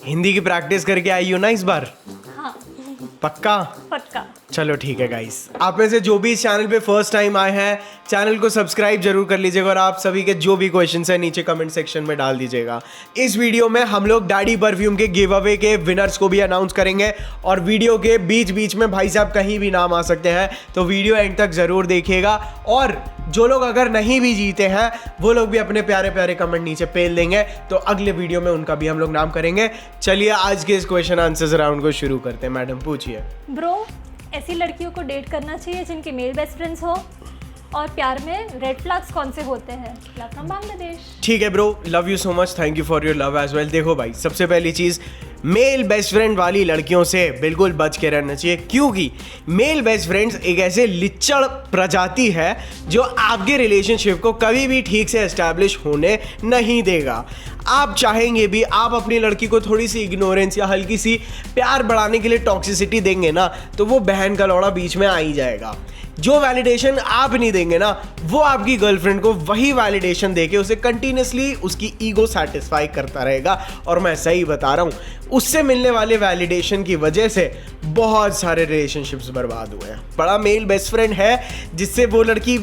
हिंदी की प्रैक्टिस करके आई हो ना इस बार? हाँ पक्का? पक्का। चलो ठीक है गाइस, आप में से जो भी इस चैनल पे फर्स्ट टाइम आए हैं चैनल को सब्सक्राइब जरूर कर लीजिएगा और आप सभी के जो भी क्वेश्चंस हैं नीचे कमेंट सेक्शन में डाल दीजिएगा। इस वीडियो में हम लोग डैडी परफ्यूम के गिव अवे के विनर्स को भी अनाउंस करेंगे और वीडियो के बीच बीच में भाई साहब कहीं भी नाम आ सकते हैं, तो वीडियो एंड तक जरूर देखिएगा। और जो लोग अगर नहीं भी जीते हैं वो लोग भी अपने प्यारे प्यारे कमेंट नीचे पेल देंगे, तो अगले वीडियो में उनका भी हम लोग नाम करेंगे। चलिए आज के इस क्वेश्चन आंसर्स राउंड को शुरू करते हैं। मैडम पूछिए। ब्रो, ऐसी लड़कियों को डेट करना चाहिए जिनके मेल बेस्ट फ्रेंड्स हो, और प्यार में रेड फ्लैग्स कौन से होते हैं? Love from Bangladesh. ठीक है bro, love you so much, thank you for your love as well. देखो भाई, सबसे पहली चीज़, मेल बेस्ट फ्रेंड वाली लड़कियों से बिल्कुल बच के रहना चाहिए, क्योंकि मेल बेस्ट फ्रेंड्स एक ऐसे लिच्चड़ प्रजाति है जो आपके रिलेशनशिप को कभी भी ठीक से एस्टैब्लिश होने नहीं देगा। आप चाहेंगे भी, आप अपनी लड़की को थोड़ी सी इग्नोरेंस या हल्की सी प्यार बढ़ाने के लिए टॉक्सिसिटी देंगे ना, तो वो बहन का लौड़ा बीच में आ ही जाएगा। जो वैलिडेशन आप नहीं देंगे ना, वो आपकी गर्लफ्रेंड को वही वैलिडेशन देके उसे कंटिन्यूसली उसकी ईगो सेटिस्फाई करता रहेगा। और मैं सही बता रहा हूँ, उससे मिलने वाले वैलिडेशन की वजह से बहुत सारे रिलेशनशिप्स बर्बाद हुए हैं। बड़ा मेल बेस्ट फ्रेंड है जिससे वो लड़की,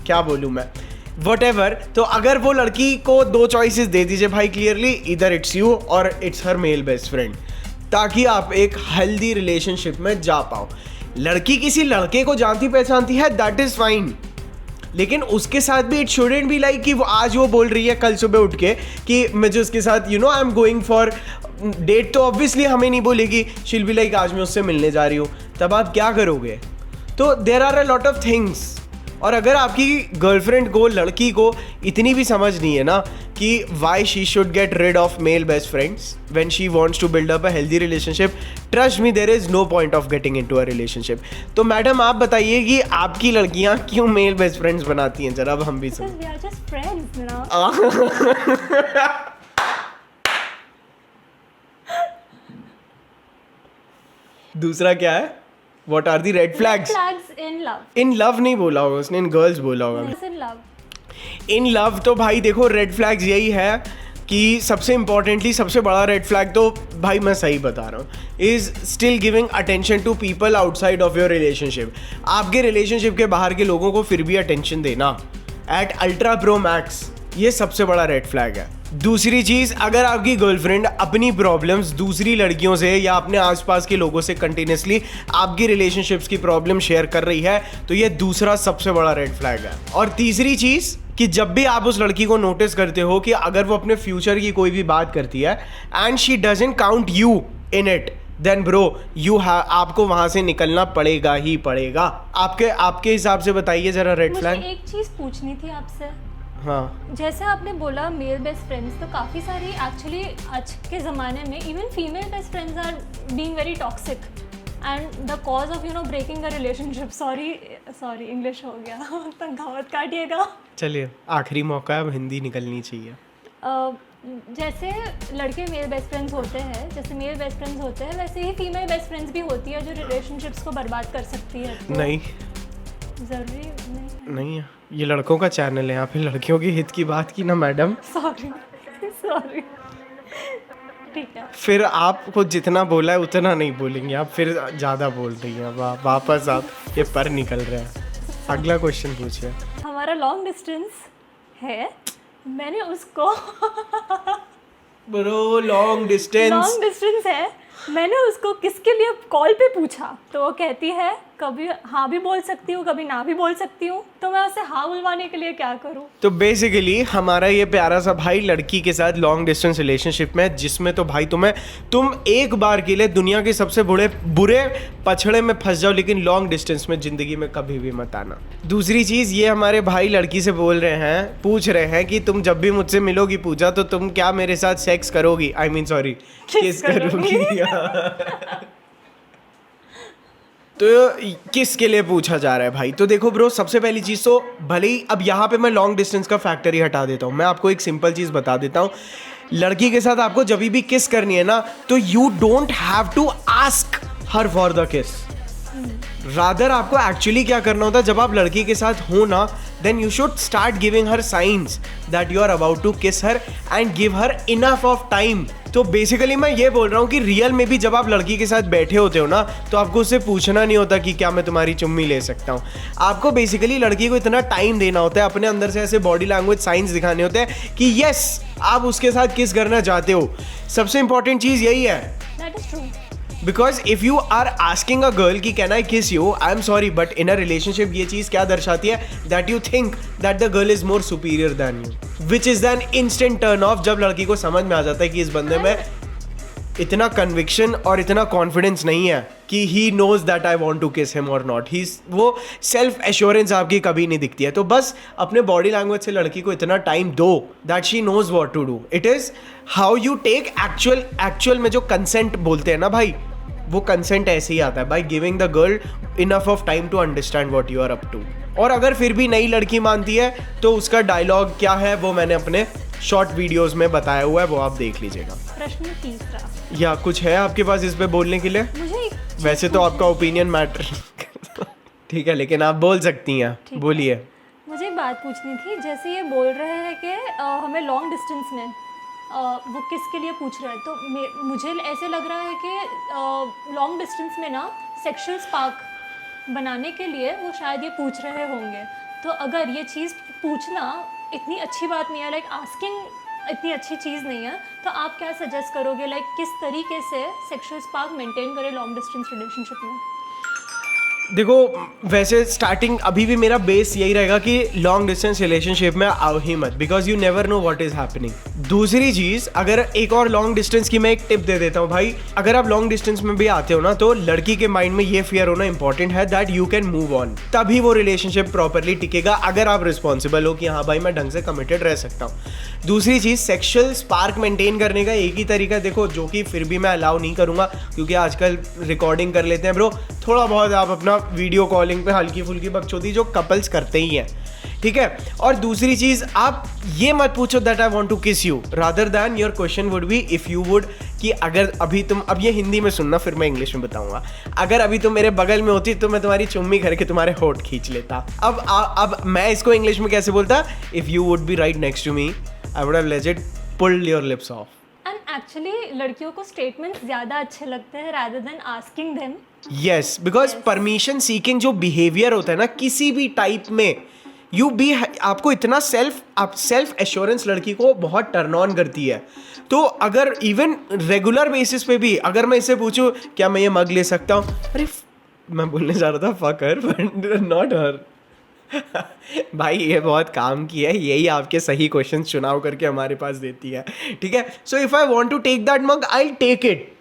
क्या बोलूँ मैं, वटेवर, तो अगर वो लड़की को दो चॉइसेस दे दीजिए भाई क्लियरली, इधर इट्स यू और it's her male best friend, ताकि आप एक हेल्दी रिलेशनशिप में जा पाओ। लड़की किसी लड़के को जानती पहचानती है, दैट इज फाइन, लेकिन उसके साथ भी इट शुडेंट बी लाइक कि वो आज वो बोल रही है कल सुबह उठ के कि मुझे उसके साथ I am going for date, तो ऑब्वियसली हमें नहीं बोलेगी, शील बी लाइक आज मैं उससे मिलने जा रही हूँ। तब आप क्या करोगे? तो there are a lot of things. और अगर आपकी गर्लफ्रेंड को, लड़की को इतनी भी समझ नहीं है ना कि why she should get rid of male best friends when she wants to build up a healthy relationship, trust me there is no point of getting into a relationship. तो मैडम आप बताइए कि आपकी लड़कियां क्यों मेल बेस्ट फ्रेंड्स बनाती हैं, जरा अब हम भी सुन। We are just friends, you know? दूसरा क्या है? What are the red flags? Red flags in love. In love नहीं बोला होगा उसने, इन गर्ल्स बोला होगा। Yes, in love. In love तो भाई देखो, रेड फ्लैग्स यही है कि सबसे इंपॉर्टेंटली सबसे बड़ा रेड फ्लैग तो भाई मैं सही बता रहा हूँ, is still giving attention to people outside of your relationship. आपके रिलेशनशिप के बाहर के लोगों को फिर भी अटेंशन देना एट अल्ट्रा प्रो मैक्स, ये सबसे बड़ा रेड फ्लैग है। दूसरी चीज़, अगर आपकी गर्लफ्रेंड अपनी प्रॉब्लम्स दूसरी लड़कियों से या अपने आसपास के लोगों से कंटिन्यूसली आपकी रिलेशनशिप्स की प्रॉब्लम शेयर कर रही है, तो ये दूसरा सबसे बड़ा रेड फ्लैग है। और तीसरी चीज़ कि जब भी आप उस लड़की को नोटिस करते हो कि अगर वो अपने फ्यूचर की कोई भी बात करती है and she doesn't count you in it, then bro आपको वहां से निकलना पड़ेगा ही पड़ेगा। आपके हिसाब से बताइए जरा रेड फ्लैग। मुझे एक चीज़ पूछनी थी आपसे। हाँ, जैसे आपने बोला मेल बेस्ट फ्रेंड्स, तो काफ़ी सारी एक्चुअली आज के ज़माने में even female best friends are being very toxic and the cause of breaking a relationship. Sorry English हो गया, तंगावत काटिएगा। चलिए आखिरी मौका है, अब हिंदी निकलनी चाहिए। जैसे लड़के मेल बेस्ट फ्रेंड्स होते हैं, जैसे मेल बेस्ट फ्रेंड्स होते हैं, वैसे ही फीमेल बेस्ट फ्रेंड्स भी होती है जो रिलेशनशिप्स को बर्बाद कर सकती है। तो नहीं, ज़रूरी नहीं है, ये लड़कों का चैनल है, यहाँ पे लड़कियों की हित की बात की ना मैडम। सॉरी ठीक है। फिर आपको जितना बोला है उतना नहीं बोलेंगे आप, फिर ज़्यादा बोल रही हैं। वापस आप ये पर निकल रहे हैं। अगला क्वेश्चन पूछिए। हमारा लॉन्ग डिस्टेंस है, मैंने उसको ब्रो लॉन्ग डिस्टेंस है, मैंने उसको किसके लिए कॉल पे पूछा, तो वो कहती है कभी हाँ भी बोल सकती हूँ, कभी ना भी बोल सकती हूँ, तो मैं उसे हाँ बुलवाने के लिए क्या करूँ? तो बेसिकली हमारा ये प्यारा सा भाई लड़की के साथ लॉन्ग डिस्टेंस रिलेशनशिप में, जिसमें तो भाई तुम एक बार के लिए दुनिया के सबसे बुरे पछड़े में फंस जाओ, लेकिन लॉन्ग डिस्टेंस में जिंदगी में कभी भी मत आना। दूसरी चीज़, ये हमारे भाई लड़की से पूछ रहे हैं कि तुम जब भी मुझसे मिलोगी पूजा, तो तुम क्या मेरे साथ सेक्स करोगी, किस करोगी। तो किसके लिए पूछा जा रहा है भाई? तो देखो ब्रो, सबसे पहली चीज़ तो भले ही अब यहाँ पे मैं लॉन्ग डिस्टेंस का फैक्टर ही हटा देता हूँ, मैं आपको एक सिंपल चीज़ बता देता हूँ। लड़की के साथ आपको जब भी किस करनी है ना, तो you don't have to ask her for the kiss. Rather आपको एक्चुअली क्या करना होता है, जब आप लड़की के साथ हो ना, then you should start giving her signs that you are about to kiss her and give her enough of time. तो बेसिकली मैं ये बोल रहा हूँ कि रियल में भी जब आप लड़की के साथ बैठे होते हो ना, तो आपको उससे पूछना नहीं होता कि क्या मैं तुम्हारी चुम्मी ले सकता हूँ। आपको बेसिकली लड़की को इतना टाइम देना होता है, अपने अंदर से ऐसे बॉडी लैंग्वेज साइंस दिखाने होते हैं कि यस आप उसके साथ किस करना चाहते हो। सबसे इंपॉर्टेंट चीज़ यही है, that is true. Because if you are asking a girl की can I kiss you, I am sorry but in a relationship ये चीज क्या दर्शाती है, that you think that the girl is more superior than you, which is then instant turn off. जब लड़की को समझ में आ जाता है कि इस बंदे में इतना कन्विक्शन और इतना कॉन्फिडेंस नहीं है कि he knows that I want to kiss him और नॉट, ही वो सेल्फ एश्योरेंस आपकी कभी नहीं दिखती है। तो बस अपने बॉडी लैंग्वेज से लड़की को इतना टाइम दो that she knows what to do. It is how you take actual में जो कंसेंट बोलते हैं ना भाई, वो कंसेंट ऐसे ही आता है by giving the girl enough of time to understand what you are up to. और अगर फिर भी नई लड़की मानती है तो उसका डायलॉग क्या है वो मैंने अपने शॉर्ट वीडियोस में बताया हुआ है, वो आप देख लीजिएगा। प्रश्न तीसरा, या कुछ है आपके पास इस पे बोलने के लिए? मुझे वैसे तो आपका ओपिनियन मैटर ठीक है, लेकिन आप बोल सकती हैं, बोलिए। मुझे एक बात पूछनी थी, जैसे ये बोल रहे हैं कि हमें लॉन्ग डिस्टेंस में वो किसके लिए पूछ रहे हैं, तो मुझे ऐसे लग रहा है कि लॉन्ग डिस्टेंस में ना सेक्सुअल स्पार्क बनाने के लिए वो शायद ये पूछ रहे होंगे। तो अगर ये चीज़ पूछना इतनी अच्छी बात नहीं है, लाइक आस्किंग इतनी अच्छी चीज़ नहीं है, तो आप क्या सजेस्ट करोगे, लाइक किस तरीके से सेक्सुअल स्पार्क मेंटेन करें लॉन्ग डिस्टेंस रिलेशनशिप में? देखो वैसे स्टार्टिंग अभी भी मेरा बेस यही रहेगा कि लॉन्ग डिस्टेंस रिलेशनशिप में आओ ही मत, because you never know what is happening. दूसरी चीज, अगर एक और लॉन्ग डिस्टेंस की मैं एक टिप दे देता हूँ भाई, अगर आप लॉन्ग डिस्टेंस में भी आते हो ना, तो लड़की के माइंड में ये फियर होना इंपॉर्टेंट है that you can move on, तभी वो रिलेशनशिप प्रॉपरली टिकेगा, अगर आप रिस्पॉन्सिबल हो कि हाँ भाई मैं ढंग से कमिटेड रह सकता हूँ। दूसरी चीज, सेक्सुअल स्पार्क मेंटेन करने का एक ही तरीका देखो, जो कि फिर भी मैं अलाउ नहीं करूंगा क्योंकि आजकल रिकॉर्डिंग कर लेते हैं ब्रो, थोड़ा बहुत आप अपना वीडियो कॉलिंग पे हल्की फुल्की बकचोदी जो कपल्स करते ही हैं, ठीक है। और दूसरी चीज, आप ये मत पूछो दैट आई वांट टू किस you, rather than your question would be if you would, कि अगर अभी तुम, अब ये हिंदी में सुनना फिर मैं इंग्लिश में बताऊंगा, अगर अभी तुम मेरे बगल में होती तो मैं तुम्हारी चुम्मी करके तुम्हारे होठ खींच लेता। अब मैं इसको इंग्लिश में कैसे बोलता, if you would be right next to me I would have legit pulled your lips off. And actually लड़कियों को स्टेटमेंट्स ज़्यादा अच्छे लगते हैं rather than asking them. Yes, because permission seeking जो बिहेवियर होता है ना किसी भी टाइप में, आपको इतना सेल्फ एश्योरेंस लड़की को बहुत टर्न ऑन करती है। तो अगर इवन रेगुलर बेसिस पे भी अगर मैं इससे पूछूं क्या मैं ये मग ले सकता हूँ, अरे मैं बोलने जा रहा था fuck her but not her भाई ये बहुत काम किया है, यही आपके सही क्वेश्चन चुनाव करके हमारे पास देती है, ठीक है। So if I want to take that mug I take it,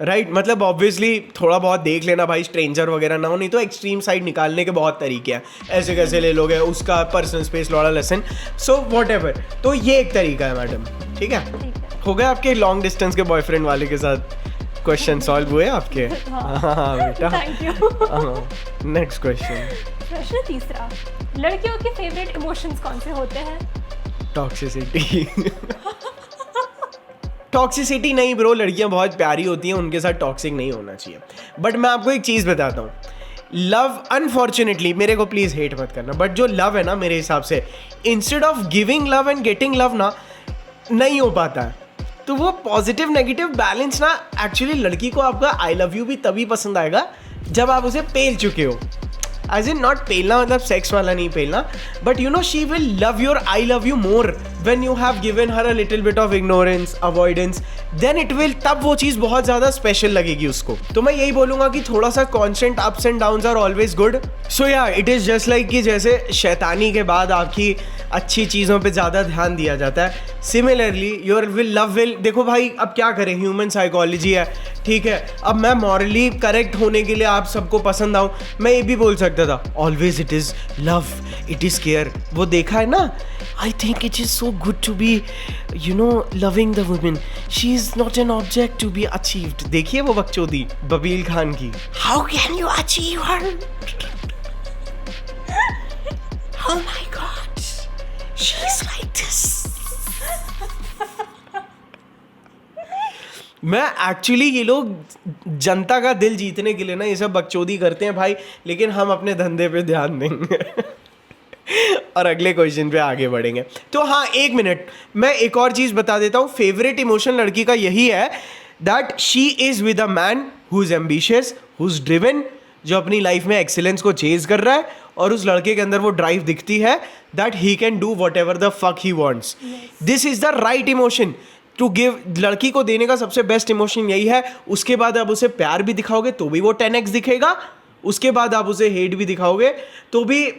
right. मतलब ऑब्वियसली थोड़ा बहुत देख लेना भाई, स्ट्रेंजर वगैरह ना हो, नहीं तो एक्सट्रीम साइड निकालने के बहुत तरीके हैं, ऐसे कैसे ले लोगे, उसका पर्सनल स्पेस लॉड़ा लेसन, सो व्हाटएवर। तो ये एक तरीका है मैडम, ठीक है। हो गए आपके लॉन्ग डिस्टेंस के बॉयफ्रेंड वाले के साथ क्वेश्चन सॉल्व हुए आपके? हाँ बेटा, थैंक यू। Next question. प्रश्न तीसरा, लड़कियों के फेवरेट इमोशंस कौन से होते हैं? टॉक्सिसिटी टॉक्सिसिटी नहीं ब्रो, लड़कियां बहुत प्यारी होती हैं, उनके साथ टॉक्सिक नहीं होना चाहिए। बट मैं आपको एक चीज़ बताता हूँ, लव अनफॉर्चुनेटली, मेरे को प्लीज़ हेट मत करना, बट जो लव है ना मेरे हिसाब से, instead of giving love and getting love ना, नहीं हो पाता है। तो वो पॉजिटिव नेगेटिव बैलेंस ना, एक्चुअली लड़की को आपका आई लव यू भी तभी पसंद आएगा जब आप उसे पेल चुके हो, एज इन नॉट पेलना मतलब सेक्स वाला नहीं पेलना, but you know she will love your I love you more when you have given her a little bit of ignorance, avoidance, then it will, तब वो चीज़ बहुत ज़्यादा स्पेशल लगेगी उसको। तो मैं यही बोलूँगा कि थोड़ा सा constant ups and downs are always good. So yeah, it is just like कि जैसे शैतानी के बाद आपकी अच्छी चीज़ों पे ज़्यादा ध्यान दिया जाता है, similarly your will love will, देखो भाई अब क्या करें, ह्यूमन साइकोलॉजी है, ठीक है। अब मैं मॉरली करेक्ट होने के लिए आप सबको पसंद आऊँ, मैं ये भी बोल सकता था always it is love, it is care, वो देखा है ना, I think it is so good to be, you know, loving the woman. She is not an object to be achieved. देखिए वो बकचोदी बबील खान की, How can you achieve her? Oh my God, she is like this. मैं actually ये लोग जनता का दिल जीतने के लिए ना ये सब बकचोदी करते हैं भाई, लेकिन हम अपने धंधे पे ध्यान देंगे और अगले क्वेश्चन पे आगे बढ़ेंगे। तो हाँ, 1 मिनट, मैं एक और चीज़ बता देता हूँ। फेवरेट इमोशन लड़की का यही है that she is with a man who is ambitious, who is driven, जो अपनी लाइफ में एक्सीलेंस को चेज कर रहा है, और उस लड़के के अंदर वो ड्राइव दिखती है that he can do whatever the fuck he wants. This is the right emotion to give. लड़की को देने का सबसे बेस्ट इमोशन यही है। उसके बाद आप उसे प्यार भी दिखाओगे तो भी वो 10x दिखेगा, उसके बाद आप उसे हेट भी दिखाओगे तो भी,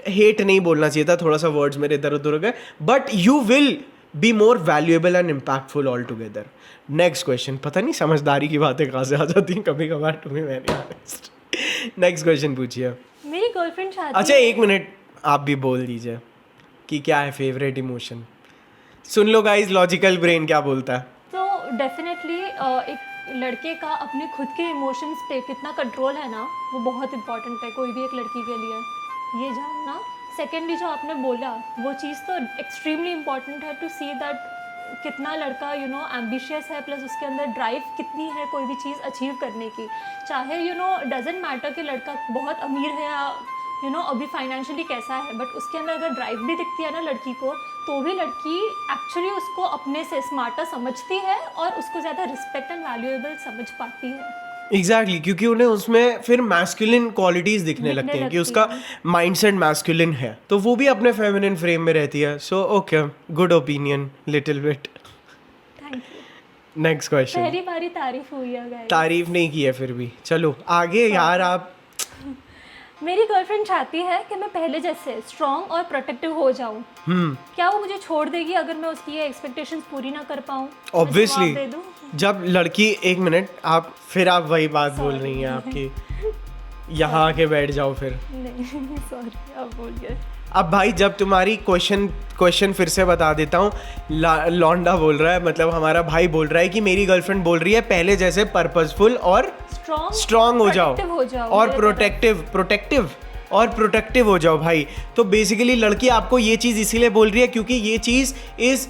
हेट नहीं बोलना चाहिए था, थोड़ा सा वर्ड्स मेरे इधर उधर हो गए, but you will be more valuable and impactful all together. Next question, पता नहीं समझदारी की बातें कहाँ से आ जाती हैं कभी कभार, तुम्हें मैं नहीं ऑनेस्ट। नेक्स्ट क्वेश्चन पूछिए। मेरी गर्लफ्रेंड चाहती अच्छा है 1 मिनट, आप भी बोल दीजिए कि क्या है फेवरेट इमोशन। सुन लो गाइस, लॉजिकल ब्रेन क्या बोलता है। तो डेफिनेटली एक लड़के का अपने खुद के इमोशंस पे कितना कंट्रोल है ना, वो बहुत इंपॉर्टेंट है कोई भी एक लड़की के लिए, ये जानना। सेकेंडली जो आपने बोला वो चीज़ तो एक्सट्रीमली इम्पॉर्टेंट है टू सी दैट कितना लड़का एम्बिशियस है, प्लस उसके अंदर ड्राइव कितनी है कोई भी चीज़ अचीव करने की। चाहे डजेंट मैटर कि लड़का बहुत अमीर है या अभी फाइनेंशियली कैसा है, बट उसके अंदर अगर ड्राइव भी दिखती है ना लड़की को, तो भी लड़की एक्चुअली उसको अपने से स्मार्टर समझती है और उसको ज़्यादा रिस्पेक्ट एंड वैल्यूएबल समझ पाती है। एग्जैक्टली, क्योंकि उन्हें उसमें फिर मैस्कुलिन क्वालिटीज दिखने लगती हैं कि उसका माइंडसेट मैस्कुलिन है, तो वो भी अपने फेमिनिन फ्रेम में रहती है। So okay, good opinion, little bit. Thank you. Next question. पहली बारी तारीफ हुई है गाइस। तारीफ नहीं की है फिर भी, चलो आगे यार। आप मेरी गर्लफ्रेंड चाहती है कि मैं पहले जैसे स्ट्रॉन्ग और प्रोटेक्टिव हो जाऊं। क्या वो मुझे छोड़ देगी अगर मैं उसकी ये एक्सपेक्टेशंस पूरी ना कर पाऊं? ऑब्वियसली, जब लड़की, 1 मिनट, आप वही बात बोल रही हैं आपकी, यहाँ आके बैठ जाओ फिर। नहीं सॉरी, आप बोल गए। अब भाई जब तुम्हारी क्वेश्चन फिर से बता देता हूँ, लौंडा बोल रहा है, मतलब हमारा भाई बोल रहा है कि मेरी गर्लफ्रेंड बोल रही है पहले जैसे पर्पसफुल और स्ट्रॉन्ग हो जाओ और प्रोटेक्टिव हो जाओ भाई। तो बेसिकली लड़की आपको ये चीज़ इसीलिए बोल रही है क्योंकि ये चीज़ इस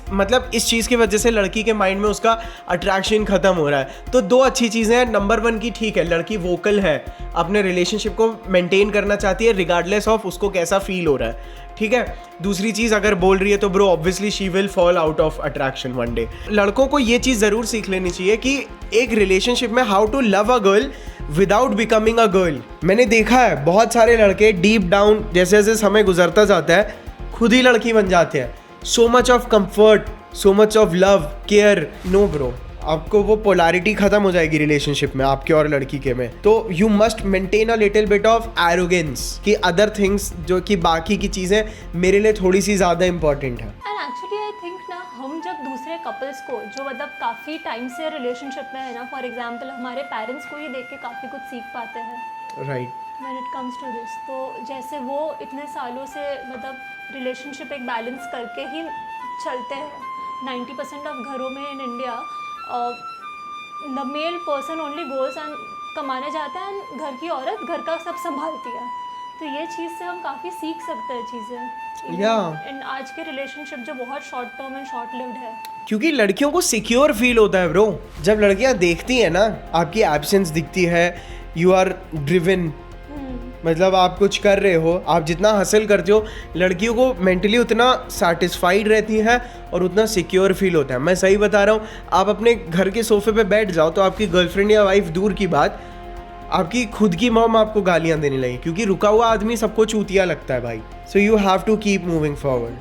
चीज़ की वजह से लड़की के माइंड में उसका अट्रैक्शन खत्म हो रहा है। तो 2 अच्छी चीज़ें हैं। नंबर 1 की, ठीक है, लड़की वोकल है, अपने रिलेशनशिप को मेंटेन करना चाहती है रिगार्डलेस ऑफ उसको कैसा फील हो रहा है, ठीक है। दूसरी चीज़ अगर बोल रही है तो bro obviously she will fall out of attraction one day. लड़कों को ये चीज़ ज़रूर सीख लेनी चाहिए कि एक रिलेशनशिप में how to love a girl without becoming a girl. मैंने देखा है बहुत सारे लड़के डीप डाउन जैसे जैसे समय गुजरता जाता है खुद ही लड़की बन जाते हैं। So much of comfort, so much of love, care, no bro, आपको वो पोलैरिटी खत्म हो जाएगी रिलेशनशिप में आपके और लड़की के में। तो you must maintain a little bit of arrogance कि अदर थिंग्स, जो कि बाकी की चीज़ें मेरे लिए थोड़ी सी ज़्यादा इंपॉर्टेंट है। एंड एक्चुअली आई थिंक ना, हम जब दूसरे कपल्स को जो मतलब काफ़ी टाइम से रिलेशनशिप में है ना, फॉर एग्जांपल हमारे पेरेंट्स को ही देख के काफ़ी कुछ सीख पाते हैं right when it comes to this. तो जैसे वो इतने सालों से मतलब रिलेशनशिप एक बैलेंस करके ही चलते हैं। 90% ऑफ घरों में in India the male person only goes and कमाने जाता है एंड घर की औरत घर का सब संभालती है। तो ये चीज़ से हम काफ़ी सीख सकते हैं चीज़ें इन आज के रिलेशनशिप जो बहुत short term and short lived है। क्योंकि लड़कियों को सिक्योर फील होता है ब्रो जब लड़कियां देखती हैं ना, आपकी एब्सेंस दिखती है, यू आर ड्रिवन, मतलब आप कुछ कर रहे हो, आप जितना हासिल करते हो, लड़कियों को मेंटली उतना सेटिस्फाइड रहती हैं और उतना सिक्योर फील होता है। मैं सही बता रहा हूँ, आप अपने घर के सोफे पे बैठ जाओ तो आपकी गर्लफ्रेंड या वाइफ दूर की बात, आपकी खुद की मॉम आपको गालियाँ देने लगी, क्योंकि रुका हुआ आदमी सबको चूतिया लगता है भाई। So you have to keep moving forward.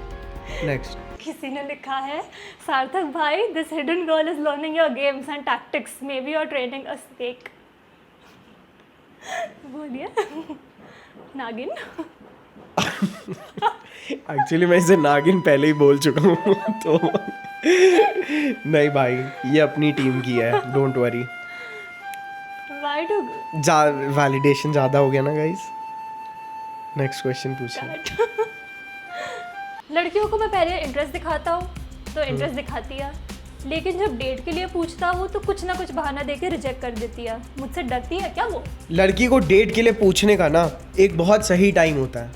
Next किसी ने लिखा है, सार्थक भाई, this hidden girl is learning your games and tactics, maybe you are training a snake. बोलिए नागिन। एक्चुअली मैं इसे नागिन पहले ही बोल चुका हूँ तो नहीं भाई, ये अपनी टीम की है, don't worry. Why do validation ज़्यादा हो गया ना गाइस। नेक्स्ट क्वेश्चन पूछिए। लड़कियों को मैं पहले इंटरेस्ट दिखाता हूँ तो इंटरेस्ट दिखाती है, लेकिन जब डेट के लिए पूछता हूँ तो कुछ ना कुछ बहाना देके रिजेक्ट कर देती है। मुझसे डरती है क्या वो? लड़की को डेट के लिए पूछने का ना एक बहुत सही टाइम होता है।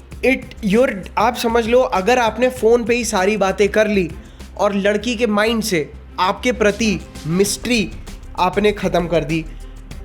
आप समझ लो, अगर आपने फ़ोन पे ही सारी बातें कर ली और लड़की के माइंड से आपके प्रति मिस्ट्री आपने ख़त्म कर दी।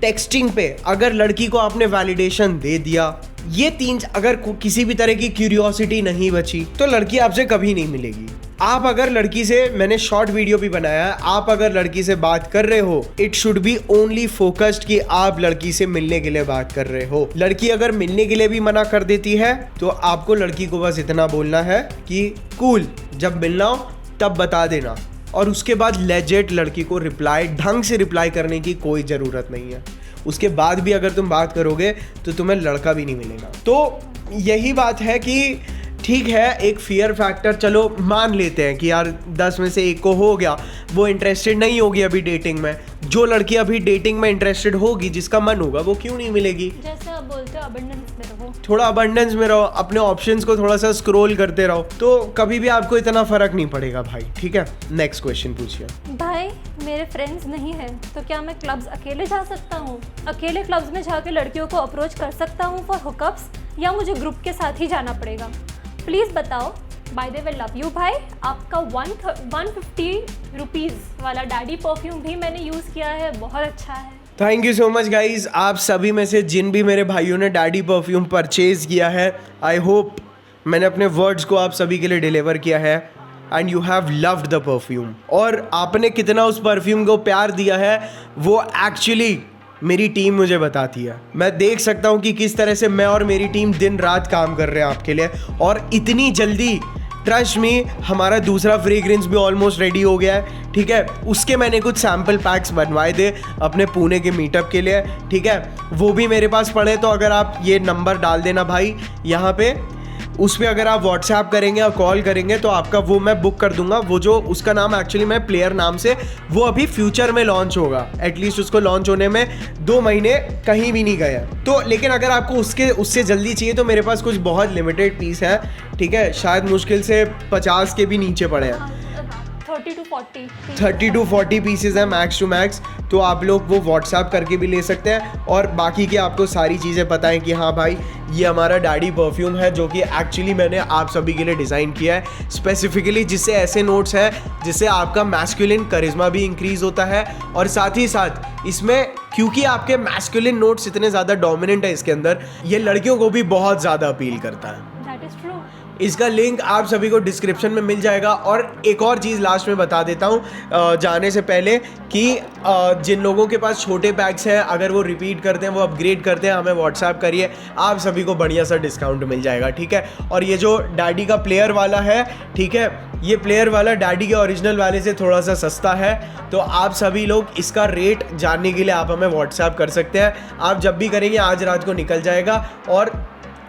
टेक्सटिंग पे अगर लड़की को आपने वैलिडेशन दे दिया, ये 3 अगर किसी भी तरह की क्यूरियोसिटी नहीं बची तो लड़की आपसे कभी नहीं मिलेगी। आप अगर लड़की से, मैंने शॉर्ट वीडियो भी बनाया है, आप अगर लड़की से बात कर रहे हो, it should B only focused कि आप लड़की से मिलने के लिए बात कर रहे हो। लड़की अगर मिलने के लिए भी मना कर देती है तो आपको लड़की को बस इतना बोलना है कि कूल, जब मिलना हो तब बता देना, और उसके बाद लेजिट लड़की को रिप्लाई, ढंग से रिप्लाई करने की कोई ज़रूरत नहीं है। उसके बाद भी अगर तुम बात करोगे तो तुम्हें लड़का भी नहीं मिलेगा। तो यही बात है कि ठीक है, एक फियर फैक्टर चलो मान लेते हैं कि यार 10 में से 1 को हो गया, वो इंटरेस्टेड नहीं होगी अभी डेटिंग में। जो लड़की अभी डेटिंग में इंटरेस्टेड होगी, जिसका मन होगा, वो क्यों नहीं मिलेगी। जैसे आप बोलते हो अबंडेंस में रहो, थोड़ा अबंडेंस में रहो, अपने ऑप्शंस को थोड़ा सा स्क्रॉल करते रहो, तो कभी भी आपको इतना फर्क नहीं पड़ेगा भाई। ठीक है, नेक्स्ट क्वेश्चन पूछिए। भाई मेरे फ्रेंड्स नहीं है तो क्या मैं क्लब्स अकेले जा सकता हूँ? अकेले क्लब्स में जाके लड़कियों को अप्रोच कर सकता हूँ फॉर हुकअप्स, या मुझे ग्रुप के साथ ही जाना पड़ेगा? प्लीज़ बताओ। By the way love you भाई। आपका 150 रुपीज़ वाला डैडी परफ्यूम भी मैंने यूज़ किया है, बहुत अच्छा है। Thank you so much guys. आप सभी में से जिन भी मेरे भाइयों ने डैडी परफ्यूम परचेज किया है, आई होप मैंने अपने वर्ड्स को आप सभी के लिए डिलीवर किया है and you have loved the perfume. और आपने कितना उस परफ्यूम को प्यार दिया है वो एक्चुअली मेरी टीम मुझे बताती है। मैं देख सकता हूँ कि किस तरह से मैं और मेरी टीम दिन रात काम कर रहे हैं आपके लिए, और इतनी जल्दी ट्रस्ट में हमारा दूसरा फ्रेग्रेंस भी ऑलमोस्ट रेडी हो गया है। ठीक है, उसके मैंने कुछ सैम्पल पैक्स बनवाए थे अपने पुणे के मीटअप के लिए। ठीक है, वो भी मेरे पास पड़े, तो अगर आप ये नंबर डाल देना भाई यहाँ पे, उस पर अगर आप व्हाट्सएप करेंगे या कॉल करेंगे तो आपका वो मैं बुक कर दूंगा। वो जो उसका नाम एक्चुअली मैं प्लेयर नाम से, वो अभी फ्यूचर में लॉन्च होगा। एटलीस्ट उसको लॉन्च होने में 2 महीने कहीं भी नहीं गए हैं। तो लेकिन अगर आपको उससे जल्दी चाहिए तो मेरे पास कुछ बहुत लिमिटेड पीस है। ठीक है, शायद मुश्किल से 50 के भी नीचे पड़े हैं। 30 to 40 पीसेज है मैक्स टू मैक्स। तो आप लोग वो व्हाट्सएप करके भी ले सकते हैं, और बाकी की आपको सारी चीज़ें पता है कि हाँ भाई ये हमारा डैडी परफ्यूम है, जो कि एक्चुअली मैंने आप सभी के लिए डिज़ाइन किया है स्पेसिफिकली, जिससे ऐसे नोट्स हैं जिससे आपका मैस्कुलिन करिश्मा भी इंक्रीज़ होता है, और साथ ही साथ इसमें क्योंकि आपके मैस्कुलिन नोट्स इतने ज़्यादा डोमिनेंट है इसके अंदर, ये लड़कियों को भी बहुत ज़्यादा अपील करता है। That is true. इसका लिंक आप सभी को डिस्क्रिप्शन में मिल जाएगा। और एक और चीज़ लास्ट में बता देता हूँ जाने से पहले कि जिन लोगों के पास छोटे पैक्स हैं, अगर वो रिपीट करते हैं, वो अपग्रेड करते हैं, हमें व्हाट्सएप करिए, आप सभी को बढ़िया सा डिस्काउंट मिल जाएगा। ठीक है, और ये जो डैडी का प्लेयर वाला है, ठीक है, ये प्लेयर वाला डैडी के ओरिजिनल वाले से थोड़ा सा सस्ता है। तो आप सभी लोग इसका रेट जानने के लिए आप हमें व्हाट्सएप कर सकते हैं। आप जब भी करेंगे आज रात को निकल जाएगा, और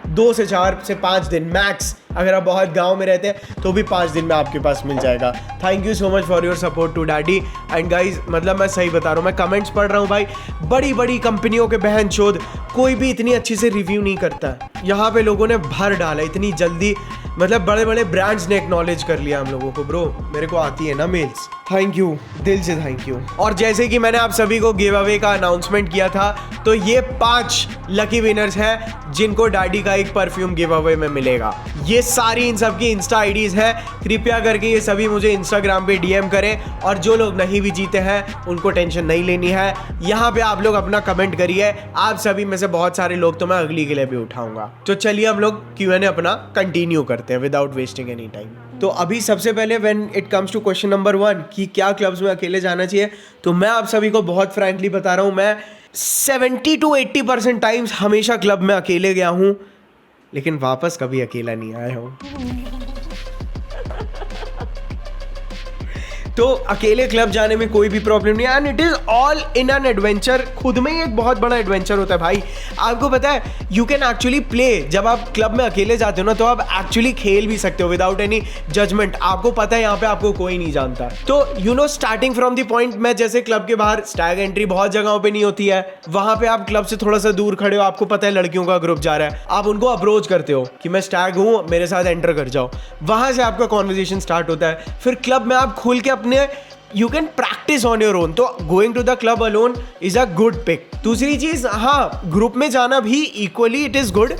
2 से 4 से 5 दिन मैक्स, अगर आप बहुत गांव में रहते हैं तो भी 5 दिन में आपके पास मिल जाएगा। Thank you so much for your support to daddy. And guys, मतलब मैं सही बता रहा हूँ, मैं कमेंट्स पढ़ रहा हूँ भाई, बड़ी बड़ी कंपनियों के बहन चोद कोई भी इतनी अच्छी से रिव्यू नहीं करता है। यहाँ पे लोगों ने भर डाला इतनी जल्दी, मतलब बड़े बड़े ब्रांड्स ने एक्नॉलेज कर लिया हम लोगों को। ब्रो मेरे को आती है ना मेल्स, थैंक यू, दिल से थैंक यू। और जैसे कि मैंने आप सभी को गिव अवे का अनाउंसमेंट किया था, तो ये 5 लकी विनर्स हैं जिनको डैडी का एक परफ्यूम गिव अवे में मिलेगा। ये सारी इन सब की इंस्टा आईडीज है, कृपया करके ये सभी मुझे इंस्टाग्राम पे डीएम करें। और जो लोग नहीं भी जीते हैं उनको टेंशन नहीं लेनी है, यहाँ पे आप लोग अपना कमेंट करिए। आप सभी में से बहुत सारे लोग तो मैं अगली के लिए भी उठाऊंगा। तो चलिए हम लोग Q&A अपना कंटिन्यू करते हैं विदाउट वेस्टिंग एनी टाइम। तो अभी सबसे पहले when it comes to question number 1 कि क्या क्लब्स में अकेले जाना चाहिए, तो मैं आप सभी को बहुत फ्रैंकली बता रहा हूँ, मैं 70 to 80% टाइम्स हमेशा क्लब में अकेले गया हूँ, लेकिन वापस कभी अकेला नहीं आया हूँ। तो अकेले क्लब जाने में कोई भी प्रॉब्लम नहीं है, and it is all in an adventure. खुद में ही एक बहुत बड़ा एडवेंचर होता है भाई। आपको पता है यू कैन एक्चुअली प्ले, जब आप क्लब में अकेले जाते हो ना, तो आप एक्चुअली खेल भी सकते हो विदाउट एनी जजमेंट। आपको पता है यहाँ पे आपको कोई नहीं जानता। तो you know, starting from the point, मैं जैसे क्लब के बाहर स्टैग एंट्री बहुत जगहों पे नहीं होती है, वहां पे आप क्लब से थोड़ा सा दूर खड़े हो, आपको पता है लड़कियों का ग्रुप जा रहा है, आप उनको अप्रोच करते हो कि मैं स्टैग हूँ, मेरे साथ एंटर कर जाओ। वहां से आपका कॉन्वर्जेशन स्टार्ट होता है। फिर क्लब में आप खुल के अपने you can practice on your own, तो going to the club alone is a good pick। दूसरी चीज़, हाँ, ग्रुप में जाना भी equally it is good,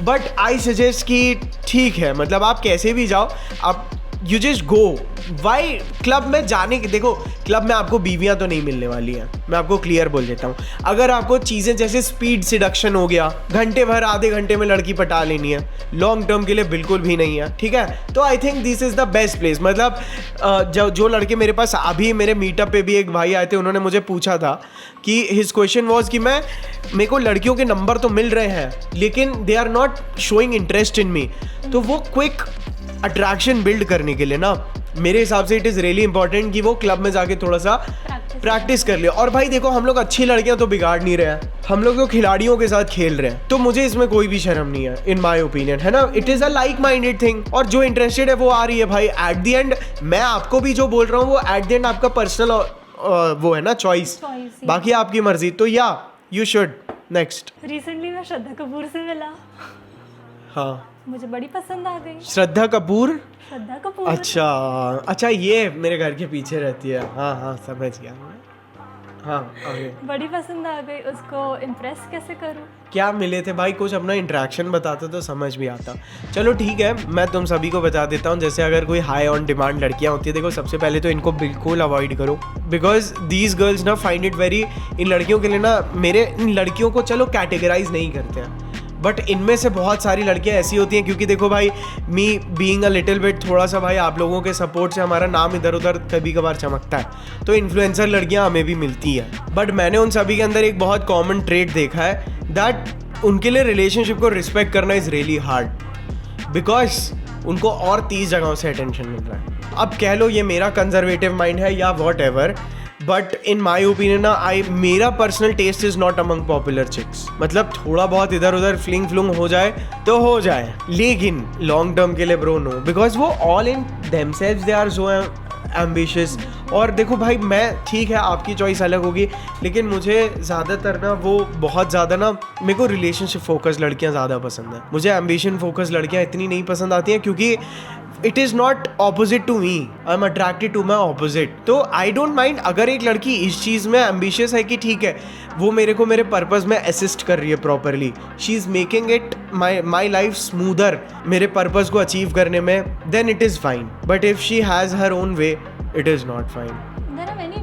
but I suggest कि ठीक है, मतलब आप कैसे भी जाओ, आप you just go. Why club में जाने के, देखो क्लब में आपको बीवियां तो नहीं मिलने वाली हैं, मैं आपको क्लियर बोल देता हूँ। अगर आपको चीज़ें जैसे स्पीड सिडक्शन हो गया, घंटे भर आधे घंटे में लड़की पटा लेनी है, लॉन्ग टर्म के लिए बिल्कुल भी नहीं है, ठीक है। तो I think this is the best place. मतलब जो लड़के मेरे पास अभी मेरे मीटअप पे भी एक भाई आए थे, उन्होंने मुझे पूछा था कि हिज क्वेश्चन वॉज कि मेरे को लड़कियों के नंबर तो मिल रहे हैं लेकिन they are not showing interest in me. तो वो क्विक अट्रैक्शन बिल्ड करने के लिए ना, मेरे हिसाब से इट इज़ रियली इंपॉर्टेंट कि वो क्लब में जाके थोड़ा सा प्रैक्टिस कर ले। और भाई देखो, हम लोग अच्छी लड़कियां तो बिगाड़ नहीं रहे हैं, हम लोग तो खिलाड़ियों के साथ खेल रहे हैं, तो मुझे इसमें कोई भी शर्म नहीं है इन माय ओपिनियन, है ना। It is a like minded thing, और जो इंटरेस्टेड है वो आ रही है भाई। एट द एंड मैं आपको भी जो बोल रहा हूँ वो एट द एंड आपका पर्सनल वो है ना, चॉइस, बाकी आपकी मर्जी। तो या यू शुड। नेक्स्ट, रिसेंटली मैं श्रद्धा कपूर से मिला, हाँ मुझे बड़ी पसंद आ गई। श्रद्धा कपूर? श्रद्धा कपूर, अच्छा, ये मेरे घर के पीछे रहती है, हाँ हाँ समझ गया, हाँ आगे। बड़ी पसंद आ गई, उसको इम्प्रेस कैसे करूँ? क्या मिले थे भाई, कुछ अपना इंटरेक्शन बताते तो समझ भी आता। चलो ठीक है, मैं तुम सभी को बता देता हूँ। जैसे अगर कोई हाई ऑन डिमांड लड़कियाँ होती है, देखो सबसे पहले तो इनको बिल्कुल अवॉइड करो, बिकॉज दीज गर्ल्स ना फाइंड इट वेरी, इन लड़कियों के लिए ना, मेरे इन लड़कियों को चलो कैटेगराइज नहीं करते हैं, बट इनमें से बहुत सारी लड़कियां ऐसी होती हैं, क्योंकि देखो भाई, me being a little bit, थोड़ा सा भाई आप लोगों के सपोर्ट से हमारा नाम इधर उधर कभी कभार चमकता है, तो इन्फ्लुएंसर लड़कियां हमें भी मिलती हैं। बट मैंने उन सभी के अंदर एक बहुत कॉमन ट्रेट देखा है, दैट उनके लिए रिलेशनशिप को रिस्पेक्ट करना इज़ रियली हार्ड, बिकॉज उनको और 30 जगहों से अटेंशन मिल रहा है। अब कह लो ये मेरा कंजर्वेटिव माइंड है या whatever, but in my opinion ना, मेरा personal taste is not among popular chicks. मतलब थोड़ा बहुत इधर उधर फ्लिंग फ्लुंग हो जाए तो हो जाए, लेकिन लॉन्ग टर्म के लिए ब्रो नो, बिकॉज वो all in themselves they are so ambitious. और देखो भाई, मैं ठीक है आपकी चॉइस अलग होगी, लेकिन मुझे ज़्यादातर ना वो बहुत ज़्यादा ना, मेरे को रिलेशनशिप फोकस लड़कियां ज़्यादा पसंद है। मुझे एम्बिशन फोकस लड़कियां इतनी नहीं पसंद आती हैं, क्योंकि it is not opposite to me, I am attracted to my opposite. तो आई डोंट माइंड अगर एक लड़की इस चीज़ में एम्बिशियस है कि ठीक है वो मेरे को मेरे पर्पज़ में असिस्ट कर रही है properly, she is making it my life smoother मेरे पर्पज़ को अचीव करने में, then it is fine. But if she has her own way, it is not fine.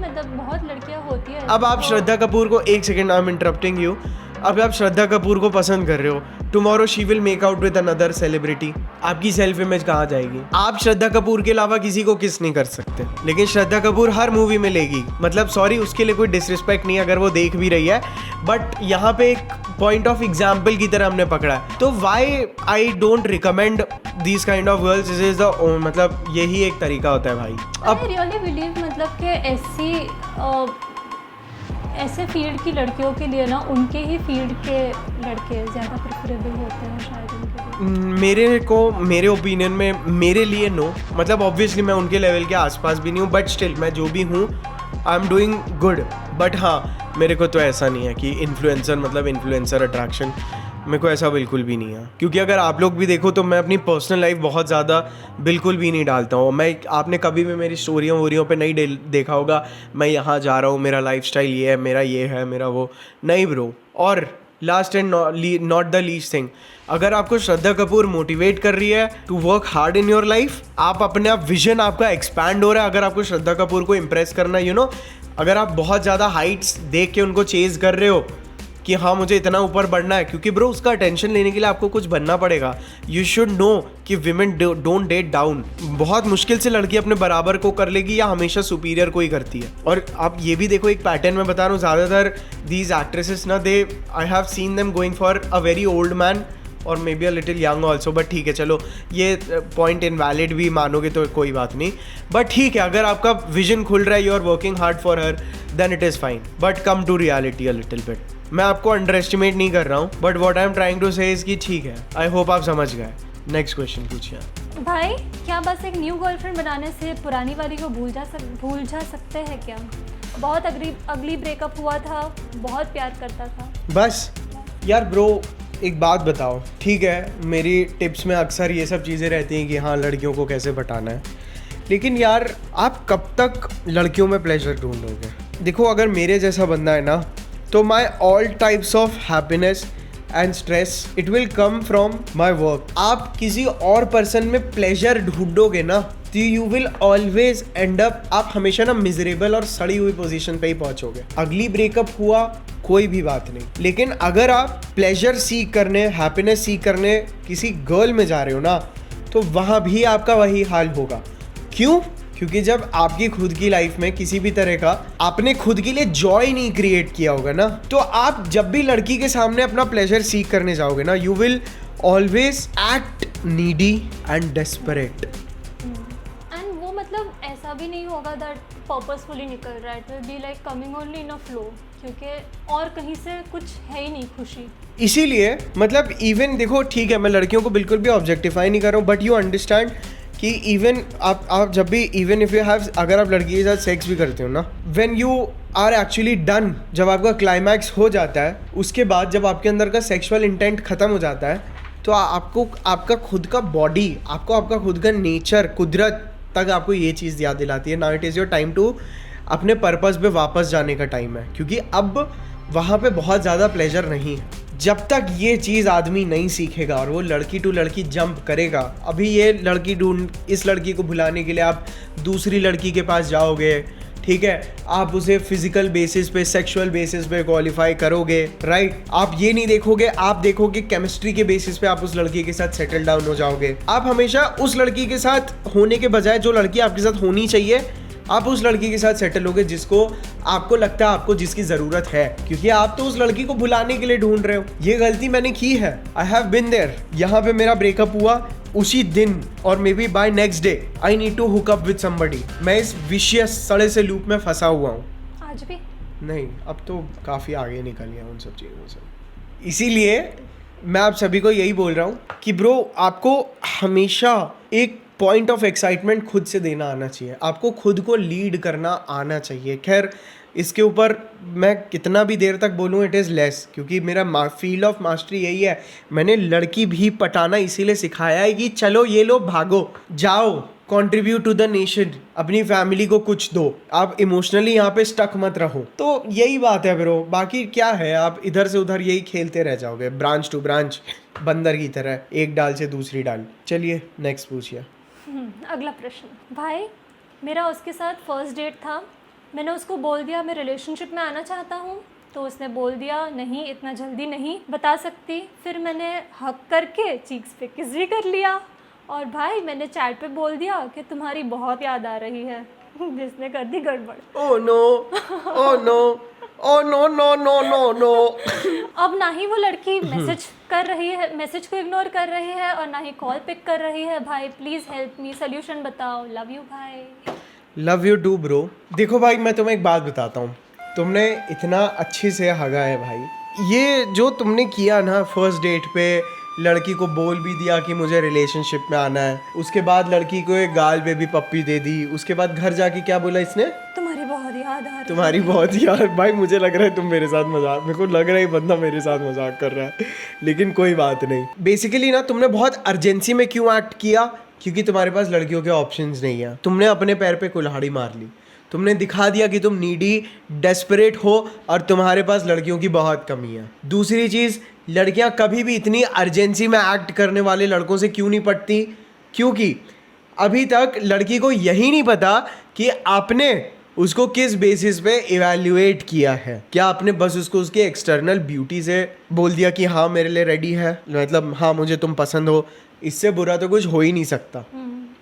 मतलब बहुत लड़कियां होती है। अब आप श्रद्धा कपूर को, एक second, I am interrupting you, अब आप श्रद्धा कपूर को पसंद कर रहे हो, tomorrow she will make out with another celebrity, आपकी सेल्फ इमेज कहाँ जाएगी? आप श्रद्धा कपूर के अलावा किसी को किस नहीं कर सकते, लेकिन श्रद्धा कपूर हर मूवी में लेगी। मतलब सॉरी, उसके लिए कोई डिसरिस्पेक्ट नहीं है अगर वो देख भी रही है, बट यहाँ पे एक पॉइंट ऑफ एग्जाम्पल की तरह हमने पकड़ा है। तो why I don't recommend these kind of girls, is the मतलब यही एक तरीका होता है भाई। अब रियली बिलीव मतलब कि ऐसे फील्ड की लड़कियों के लिए ना, उनके ही फील्ड के लड़के ज़्यादा प्रेफरेबल होते हैं शायद उनके लिए। मेरे ओपिनियन में, मेरे लिए नो, मतलब ऑब्वियसली मैं उनके लेवल के आसपास भी नहीं हूँ, बट स्टिल मैं जो भी हूँ I am doing good. But हाँ, मेरे को तो ऐसा नहीं है कि इन्फ्लुएंसर मतलब इन्फ्लुएंसर अट्रैक्शन, मेरे को ऐसा बिल्कुल भी नहीं है। क्योंकि अगर आप लोग भी देखो तो मैं अपनी पर्सनल लाइफ बहुत ज़्यादा बिल्कुल भी नहीं डालता हूँ। मैं, आपने कभी भी मेरी स्टोरियों वोरियों पे नहीं देखा होगा मैं यहाँ जा रहा हूँ, मेरा लाइफस्टाइल ये है, मेरा ये है, मेरा वो नहीं ब्रो। और last and not the least thing, अगर आपको श्रद्धा कपूर मोटिवेट कर रही है to work hard in your life, आप अपने आप विजन आपका एक्सपैंड हो रहा है, अगर आपको श्रद्धा कपूर को इम्प्रेस करना, यू नो, अगर आप बहुत ज़्यादा हाइट्स देख के उनको चेज कर रहे हो कि हाँ मुझे इतना ऊपर बढ़ना है, क्योंकि ब्रो उसका अटेंशन लेने के लिए आपको कुछ बनना पड़ेगा। यू शुड नो कि विमेन डोंट डेट डाउन। बहुत मुश्किल से लड़की अपने बराबर को कर लेगी या हमेशा सुपीरियर को ही करती है। और आप ये भी देखो, एक पैटर्न में बता रहा हूँ, ज़्यादातर दीज एक्ट्रेसेस ना, they I have seen them going for a very old man और maybe a little young also. But ठीक है, चलो ये पॉइंट इनवैलिड भी मानोगे तो कोई बात नहीं, बट ठीक है, अगर आपका विजन खुल रहा है, you are working hard for her, then it is fine. But come to reality a little bit. मैं आपको अंडर एस्टिमेट नहीं कर रहा हूँ, but what I am trying to say is कि ठीक है, आई होप आप समझ गए। नेक्स्ट क्वेश्चन पूछिए भाई। क्या बस एक न्यू गर्लफ्रेंड बनाने से पुरानी वाली को भूल जा सकते हैं क्या? बहुत अगली ब्रेकअप हुआ था, बहुत प्यार करता था। बस यार ब्रो, एक बात बताओ, ठीक है मेरी टिप्स में अक्सर ये सब चीज़ें रहती हैं कि हाँ लड़कियों को कैसे पटाना है, लेकिन यार आप कब तक लड़कियों में प्लेजर ढूंढोगे? देखो, अगर मेरे जैसा बंदा है ना, तो my all types of happiness and stress it will come from my work. आप किसी और पर्सन में प्लेजर ढूंढोगे ना, तो you will always and up, आप हमेशा ना मिजरेबल और सड़ी हुई पोजीशन पे ही पहुंचोगे। अगली ब्रेकअप हुआ कोई भी बात नहीं, लेकिन अगर आप प्लेजर सीख करने, हैप्पीनेस सीख करने किसी गर्ल में जा रहे हो ना, तो वहाँ भी आपका वही हाल होगा। क्यों? क्योंकि जब आपकी खुद की लाइफ में किसी भी तरह का आपने खुद के लिए जॉय नहीं क्रिएट किया होगा ना, तो आप जब भी लड़की के सामने अपना प्लेजर सीख करने जाओगे ना, you will always act needy and desperate. And वो मतलब ऐसा भी नहीं होगा दैट पर्पसफुली निकल रहा है, it will be like coming only in a flow, क्योंकि और कहीं से कुछ है ही नहीं खुशी। इसीलिए मतलब इवन देखो, ठीक है मैं लड़कियों को बिल्कुल भी ऑब्जेक्टिफाई नहीं कर रहा हूँ, बट यू अंडरस्टैंड कि इवन आप जब भी, इवन इफ यू हैव, अगर आप लड़की के साथ सेक्स भी करते हो ना, when you are actually done, जब आपका क्लाइमैक्स हो जाता है, उसके बाद जब आपके अंदर का सेक्सुअल इंटेंट खत्म हो जाता है, तो आपको आपका खुद का बॉडी, आपको आपका खुद का नेचर, कुदरत तक आपको ये चीज़ याद दिलाती है, now it is your time to अपने पर्पस पे वापस जाने का टाइम है, क्योंकि अब वहाँ पे बहुत ज़्यादा प्लेजर नहीं है। जब तक ये चीज़ आदमी नहीं सीखेगा और वो लड़की टू लड़की जंप करेगा, अभी ये लड़की ढूंढ, इस लड़की को भुलाने के लिए आप दूसरी लड़की के पास जाओगे, ठीक है, आप उसे फिजिकल बेसिस पे, सेक्सुअल बेसिस पे क्वालिफाई करोगे, राइट। आप ये नहीं देखोगे, आप देखोगे केमिस्ट्री के बेसिस पे आप उस लड़की के साथ सेटल डाउन हो जाओगे। आप हमेशा उस लड़की के साथ होने के बजाय जो लड़की आपके साथ होनी चाहिए, आप उस लड़की के साथ सेटल होगे जिसको आपको लगता है आपको जिसकी ज़रूरत है, क्योंकि आप तो उस लड़की को भुलाने के लिए ढूंढ रहे हो। ये गलती मैंने की है, आई हैव बिन देयर। यहाँ पे मेरा ब्रेकअप हुआ उसी दिन और maybe by next day I need to hook up with somebody. मैं इस विशियस सड़े से लूप में फंसा हुआ हूँ। आज भी नहीं, अब तो काफ़ी आगे निकल गया उन सब चीज़ों से। इसीलिए मैं आप सभी को यही बोल रहा हूँ कि ब्रो, आपको हमेशा एक पॉइंट ऑफ एक्साइटमेंट खुद से देना आना चाहिए, आपको खुद को लीड करना आना चाहिए। खैर इसके ऊपर मैं कितना भी देर तक बोलूँ इट इज़ लेस, क्योंकि मेरा फील्ड ऑफ मास्टरी यही है। मैंने लड़की भी पटाना इसीलिए सिखाया है कि चलो ये लो, भागो, जाओ, कंट्रीब्यूट टू द नेशन, अपनी फैमिली को कुछ दो, आप इमोशनली यहाँ पे स्टक मत रहो। तो यही बात है ब्रो, बाकी क्या है, आप इधर से उधर यही खेलते रह जाओगे, ब्रांच टू ब्रांच, बंदर की तरह, एक डाल से दूसरी डाल। चलिए नेक्स्ट पूछिए। अगला प्रश्न। भाई, मेरा उसके साथ फर्स्ट डेट था, मैंने उसको बोल दिया मैं रिलेशनशिप में आना चाहता हूँ, तो उसने बोल दिया नहीं, इतना जल्दी नहीं बता सकती। फिर मैंने हक करके चीक्स पे किस भी कर लिया, और भाई मैंने चैट पे बोल दिया कि तुम्हारी बहुत याद आ रही है, जिसने कर दी गड़बड़। Oh no, oh no, oh no no no no no. अब ना ही वो लड़की मैसेज कर रही है, मैसेज को इग्नोर कर रही है, और ना ही कॉल पिक कर रही है। भाई प्लीज़ हेल्प मी, सोल्यूशन बताओ। लव यू भाई। Love you too bro. देखो भाई, मैं तुम्हें एक बात बताता हूँ, तुमने इतना अच्छे से हगा है भाई। ये जो तुमने किया ना, फर्स्ट डेट पे लड़की को बोल भी दिया कि मुझे रिलेशनशिप में आना है, उसके बाद लड़की को एक गाल पे भी पप्पी दे दी, उसके बाद घर जाके क्या बोला इसने, तुम्हारी बहुत याद आ रही है। तुम्हारी बहुत यार। भाई मुझे लग रहा है तुम मेरे साथ मजाक, मेरे को लग रहा है बंदा मेरे साथ मजाक कर रहा है, लेकिन कोई बात नहीं। बेसिकली ना, तुमने बहुत अर्जेंसी में क्यों एक्ट किया, क्योंकि तुम्हारे पास लड़कियों के ऑप्शंस नहीं है। तुमने अपने पैर पे कुल्हाड़ी मार ली, तुमने दिखा दिया कि तुम नीडी, डेस्परेट हो और तुम्हारे पास लड़कियों की बहुत कमी है। दूसरी चीज़, लड़कियां कभी भी इतनी अर्जेंसी में एक्ट करने वाले लड़कों से क्यों नहीं पटती, क्योंकि अभी तक लड़की को यही नहीं पता कि आपने उसको किस बेसिस पे इवैल्यूएट किया है। क्या आपने बस उसको उसके एक्सटर्नल ब्यूटी से बोल दिया कि हाँ मेरे लिए रेडी है, मतलब हाँ मुझे तुम पसंद हो, इससे बुरा तो कुछ हो ही नहीं सकता।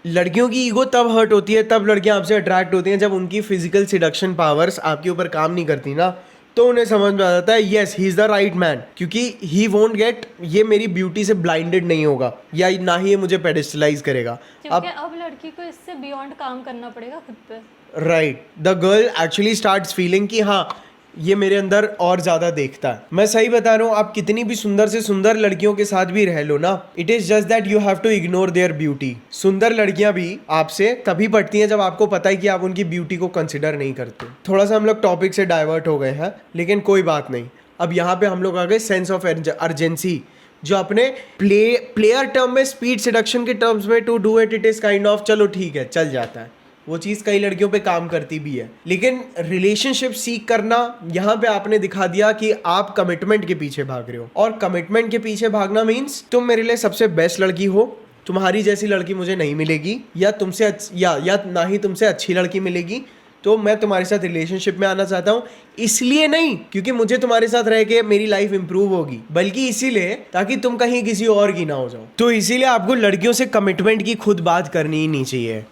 लड़कियों की ईगो तब हर्ट होती है, तब लड़कियां आपसे अट्रैक्ट होती हैं जब उनकी फिजिकल सिडक्शन पावर्स आपके ऊपर काम नहीं करती ना, तो उन्हें समझ में आ जाता है yes he is the right man, क्योंकि ही वोंट गेट, ये मेरी ब्यूटी से ब्लाइंडेड नहीं होगा, या ना ही ये मुझे पेडिस्टलाइज करेगा। अब लड़की को इससे बियॉन्ड काम करना पड़ेगा खुद पे। Right, the girl actually starts feeling कि हाँ ये मेरे अंदर और ज़्यादा देखता है। मैं सही बता रहा हूँ, आप कितनी भी सुंदर से सुंदर लड़कियों के साथ भी रह लो ना, it is just that you have to ignore their beauty. सुंदर लड़कियां भी आपसे तभी पटती हैं जब आपको पता है कि आप उनकी ब्यूटी को कंसिडर नहीं करते। थोड़ा सा हम लोग टॉपिक से डाइवर्ट हो गए हैं, लेकिन कोई बात नहीं। अब यहाँ पे हम लोग आ गए सेंस ऑफ अर्जेंसी, जो अपने प्लेयर टर्म में, स्पीड सिडक्शन के टर्म्स में, to do it is kind of चलो ठीक है चल जाता है, वो चीज़ कई लड़कियों पे काम करती भी है। लेकिन रिलेशनशिप सीख करना, यहाँ पे आपने दिखा दिया कि आप कमिटमेंट के पीछे भाग रहे हो, और कमिटमेंट के पीछे भागना मीन्स तुम मेरे लिए सबसे बेस्ट लड़की हो, तुम्हारी जैसी लड़की मुझे नहीं मिलेगी या तुमसे या ना ही तुमसे अच्छी लड़की मिलेगी, तो मैं तुम्हारे साथ रिलेशनशिप में आना चाहता हूँ। इसलिए नहीं क्योंकि मुझे तुम्हारे साथ रह के मेरी लाइफ इंप्रूव होगी, बल्कि इसीलिए ताकि तुम कहीं किसी और की ना हो जाओ। तो इसीलिए आपको लड़कियों से कमिटमेंट की खुद बात करनी ही नहीं चाहिए।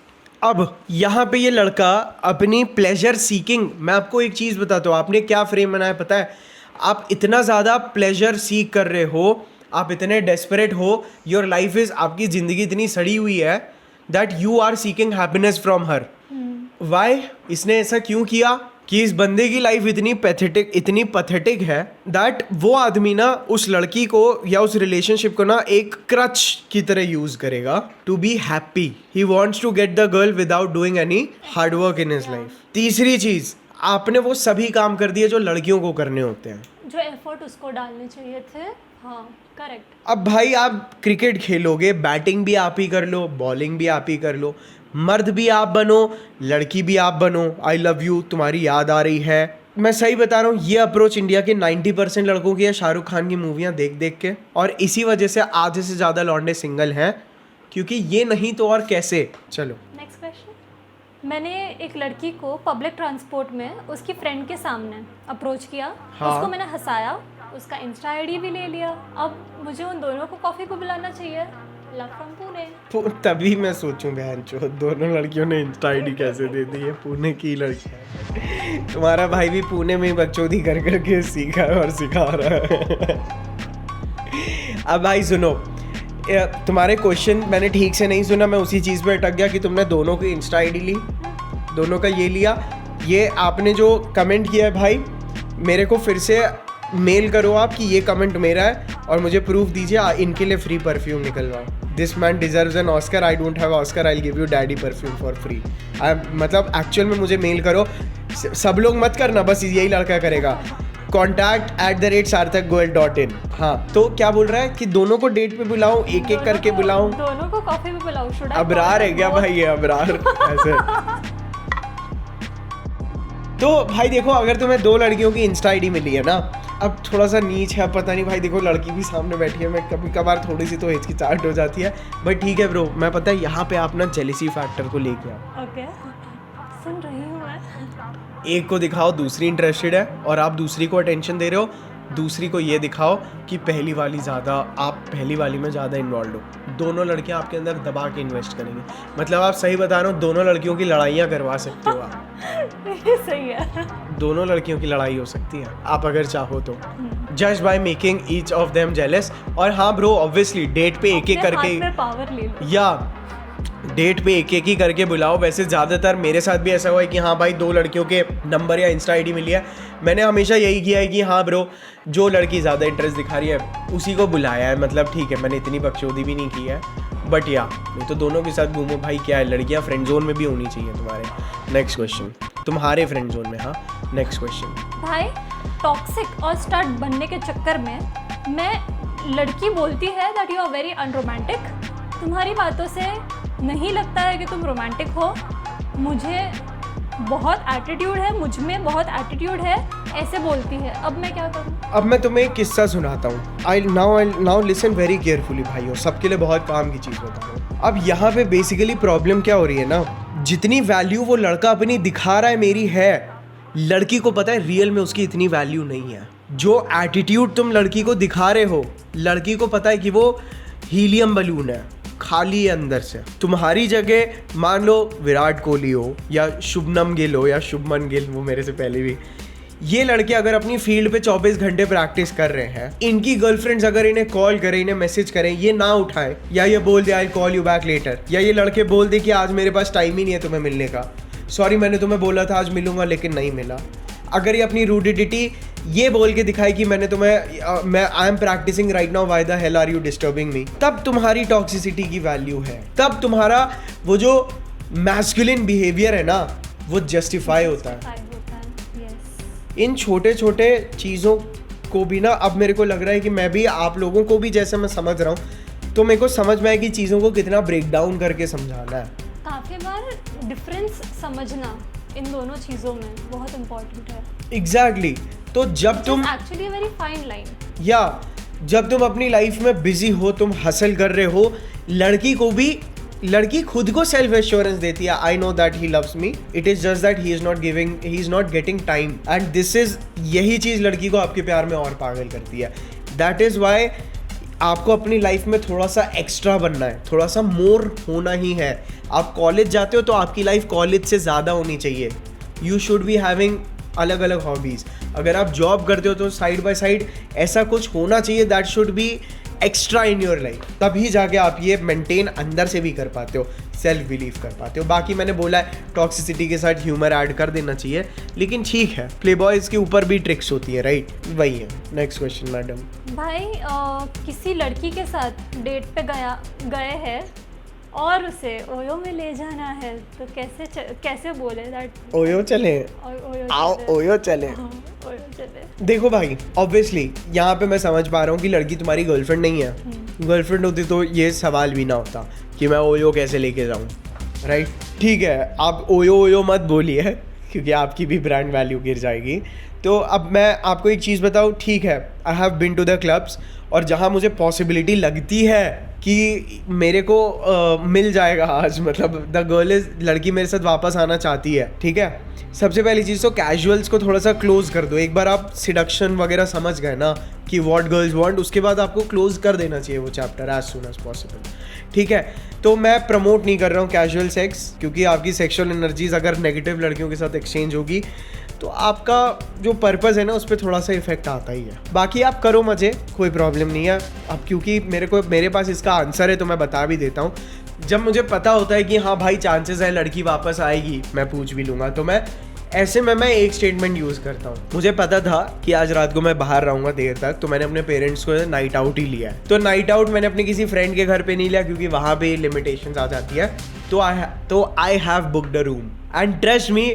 अब यहाँ पे ये लड़का अपनी प्लेजर सीकिंग, मैं आपको एक चीज़ बताता हूँ, आपने क्या फ्रेम बनाया पता है? आप इतना ज़्यादा प्लेजर सीक कर रहे हो, आप इतने डेस्परेट हो, योर लाइफ इज़, आपकी ज़िंदगी इतनी सड़ी हुई है that you are seeking happiness from her. Why? इसने ऐसा क्यों किया कि इस बंदे की लाइफ इतनी पथेटिक है दैट वो आदमी ना उस लड़की को या उस रिलेशनशिप को ना एक क्रच की तरह यूज करेगा to be happy. He wants to get the girl without doing any hard work in his life. तीसरी चीज, आपने वो सभी काम कर दिए जो लड़कियों को करने होते हैं, जो एफर्ट उसको डालने चाहिए थे। हाँ, करेक्ट। अब भाई आप क्रिकेट खेलोगे, बैटिंग भी आप ही कर लो, बॉलिंग भी आप ही कर लो, मर्द भी आप बनो, लड़की भी आप बनो। आई लव यू, तुम्हारी याद आ रही है। मैं सही बता रहा हूँ, ये अप्रोच इंडिया के 90% लड़कों की है शाहरुख खान की मूवियाँ देख देख के, और इसी वजह से आधे से ज़्यादा लौंडे सिंगल हैं, क्योंकि ये नहीं तो और कैसे। चलो नेक्स्ट क्वेश्चन। मैंने एक लड़की को पब्लिक ट्रांसपोर्ट में उसकी फ्रेंड के सामने अप्रोच किया। हाँ। उसको मैंने हंसाया, उसका इंस्टा आईडी भी ले लिया। अब मुझे उन दोनों को कॉफ़ी को बुलाना चाहिए। Love from Pune. तभी मैं सोचूं बहन चो, दोनों लड़कियों ने इंस्टा आईडी कैसे दे दी है? पुणे की लड़की है। तुम्हारा भाई भी पुणे में बकचोदी कर करके सीखा है और सिखा रहा है। अब भाई सुनो, तुम्हारे क्वेश्चन मैंने ठीक से नहीं सुना, मैं उसी चीज़ पे अटक गया कि तुमने दोनों की इंस्टा आईडी ली, दोनों का ये लिया। ये आपने जो कमेंट किया है भाई, मेरे को फिर से मेल करो आप कि ये कमेंट मेरा है और मुझे प्रूफ दीजिए, इनके लिए फ्री परफ्यूम निकलवाओ। This man deserves an Oscar, I don't have Oscar, I give you daddy perfume for free. मतलब एक्चुअल में मुझे मेल करो, सब लोग मत करना, बस यही लड़का करेगा। contact@sarthakgoel.in। हाँ, तो क्या बोल रहा है कि दोनों को डेट पे बुलाऊं, एक एक करके बुलाऊं? दोनों को कॉफी पे बुलाऊं? अबरार है क्या भाई ये? अबरार ऐसे। तो भाई देखो, अगर तुम्हें दो लड़कियों की इंस्टा आईडी मिली है ना, अब थोड़ा सा नीच है, पता नहीं भाई, देखो लड़की भी सामने बैठी है, मैं कभी कभार थोड़ी सी तो हिचकिचाहट हो जाती है, बट ठीक है ब्रो, मैं पता है यहाँ पे आप ना जेलिसी फैक्टर को लेके आओ। ओके, सुन रही हूँ मैं। एक को दिखाओ दूसरी इंटरेस्टेड है और आप दूसरी को अटेंशन दे रहे हो, दूसरी को ये दिखाओ कि पहली वाली में ज़्यादा इन्वॉल्व हो। दोनों लड़कियां आपके अंदर दबा के इन्वेस्ट करेंगे। मतलब आप सही बता रहे हो, दोनों लड़कियों की लड़ाइयाँ करवा सकते हो आप। ये सही है। दोनों लड़कियों की लड़ाई हो सकती है आप अगर चाहो तो, just by making each of them jealous. और हाँ ब्रो, ऑब्वियसली डेट पे एक एक करके, पावर ले लो, या डेट पे एक एक ही करके बुलाओ। वैसे ज़्यादातर मेरे साथ भी ऐसा हुआ है कि हाँ भाई, दो लड़कियों के नंबर या इंस्टा आईडी मिली है, मैंने हमेशा यही किया है कि हाँ ब्रो, जो लड़की ज़्यादा इंटरेस्ट दिखा रही है उसी को बुलाया है। मतलब ठीक है, मैंने इतनी बकचोदी भी नहीं की है, बट या नहीं तो दोनों के साथ घूमो भाई। क्या है, लड़कियाँ फ्रेंड जोन में भी होनी चाहिए तुम्हारे। नेक्स्ट क्वेश्चन, तुम्हारे फ्रेंड जोन में। हाँ, नेक्स्ट क्वेश्चन। भाई टॉक्सिक और स्टड बनने के चक्कर में मैं लड़की बोलती है that you are very unromantic. तुम्हारी बातों से नहीं लगता है कि तुम रोमांटिक हो। मुझे बहुत एटीट्यूड है, मुझ में बहुत एटीट्यूड है, ऐसे बोलती है। अब मैं क्या करूं? अब मैं तुम्हें एक किस्सा सुनाता हूँ। I now listen very carefully भाइयों, सबके लिए बहुत काम की चीज़ बता रहा हूँ। अब यहाँ पे बेसिकली प्रॉब्लम क्या हो रही है ना, जितनी वैल्यू वो लड़का अपनी दिखा रहा है मेरी है, लड़की को पता है रियल में उसकी इतनी वैल्यू नहीं है। जो एटीट्यूड तुम लड़की को दिखा रहे हो, लड़की को पता है कि वो हीलियम बलून है, खाली है अंदर से। तुम्हारी जगह मान लो विराट कोहली हो या शुभमन गिल हो या शुभमन गिल, वो मेरे से पहले भी, ये लड़के अगर अपनी फील्ड पे 24 घंटे प्रैक्टिस कर रहे हैं, इनकी गर्लफ्रेंड्स अगर इन्हें कॉल करें, इन्हें मैसेज करें, ये ना उठाएं, या ये बोल दे I call you back later, या ये लड़के बोल दे कि आज मेरे पास टाइम ही नहीं है तुम्हें मिलने का, सॉरी मैंने तुम्हें बोला था आज मिलूंगा लेकिन नहीं मिला। अगर ये अपनी रूडिडिटी ये बोल के दिखाए कि मैंने तुम्हें मैं I am practising right now, why the hell are you disturbing me, तब तुम्हारी टॉक्सिसिटी की वैल्यू है, तब तुम्हारा वो जो मैस्कुलिन बिहेवियर है ना, वो जस्टिफाई होता है। इन छोटे छोटे चीज़ों को भी ना, अब मेरे को लग रहा है कि मैं भी आप लोगों को भी जैसे मैं समझ रहा हूँ, तो मेरे को समझ में आए कि चीज़ों को कितना ब्रेक डाउन करके समझाना है। काफ़ी बार डिफरेंस समझना इन दोनों चीज़ों में बहुत इम्पोर्टेंट है। एग्जैक्टली। तो जब तुम एक्चुअली वेरी फाइन लाइन, या जब तुम अपनी लाइफ में बिजी हो, तुम हसल कर रहे हो, लड़की खुद को सेल्फ एश्योरेंस देती है, I know that he loves me, it is just that he is not getting time, and this is, यही चीज लड़की को आपके प्यार में और पागल करती है. दैट इज वाई आपको अपनी लाइफ में थोड़ा सा एक्स्ट्रा बनना है, थोड़ा सा मोर होना ही है. आप कॉलेज जाते हो तो आपकी लाइफ कॉलेज से ज़्यादा होनी चाहिए. यू शुड बी हैविंग अलग अलग हॉबीज़. अगर आप जॉब करते हो तो साइड बाय साइड ऐसा कुछ होना चाहिए that should be extra in your life. तभी जाके आप ये मेंटेन अंदर से भी कर पाते हो, सेल्फ बिलीव कर पाते हो. बाकी मैंने बोला है टॉक्सिसिटी के साथ ह्यूमर ऐड कर देना चाहिए, लेकिन ठीक है, प्ले बॉयज़ के ऊपर भी ट्रिक्स होती है, राइट? वही है. Next question madam. भाई किसी लड़की के साथ डेट पे गए हैं और उसे ओयो में ले जाना है, तो कैसे बोले दैट ओयो चले, आओ ओयो चले. ओयो चले. देखो भाई, ऑब्वियसली यहाँ पे मैं समझ पा रहा हूँ कि लड़की तुम्हारी गर्लफ्रेंड नहीं है. गर्लफ्रेंड होती तो ये सवाल भी ना होता कि मैं ओयो कैसे लेके जाऊँ, राइट? ठीक है, आप ओयो मत बोलिए क्योंकि आपकी भी ब्रांड वैल्यू गिर जाएगी. तो अब मैं आपको एक चीज़ बताऊँ, ठीक है, I have been to the clubs, और जहाँ मुझे पॉसिबिलिटी लगती है कि मेरे को मिल जाएगा आज, मतलब द गर्ल इज, लड़की मेरे साथ वापस आना चाहती है, ठीक है, सबसे पहली चीज़ तो कैजुअल्स को थोड़ा सा क्लोज कर दो. एक बार आप सिडक्शन वगैरह समझ गए ना कि व्हाट गर्ल्स वांट, उसके बाद आपको क्लोज कर देना चाहिए वो chapter as soon as possible, ठीक है? तो मैं प्रमोट नहीं कर रहा हूँ कैजुअल सेक्स, क्योंकि आपकी सेक्सुअल एनर्जीज अगर नेगेटिव लड़कियों के साथ एक्सचेंज होगी तो आपका जो पर्पज़ है ना उस पर थोड़ा सा इफेक्ट आता ही है. बाकी आप करो मज़े, कोई प्रॉब्लम नहीं है. अब क्योंकि मेरे पास इसका आंसर है तो मैं बता भी देता हूँ. जब मुझे पता होता है कि हाँ भाई चांसेस है लड़की वापस आएगी, मैं पूछ भी लूँगा, तो मैं ऐसे में मैं एक स्टेटमेंट यूज़ करता हूँ. मुझे पता था कि आज रात को मैं बाहर रहूँगा देर तक, तो मैंने अपने पेरेंट्स को नाइट आउट ही लिया है. तो नाइट आउट मैंने अपने किसी फ्रेंड के घर पे नहीं लिया क्योंकि वहाँ पे लिमिटेशंस आ जाती है. तो I have booked a room, and trust me,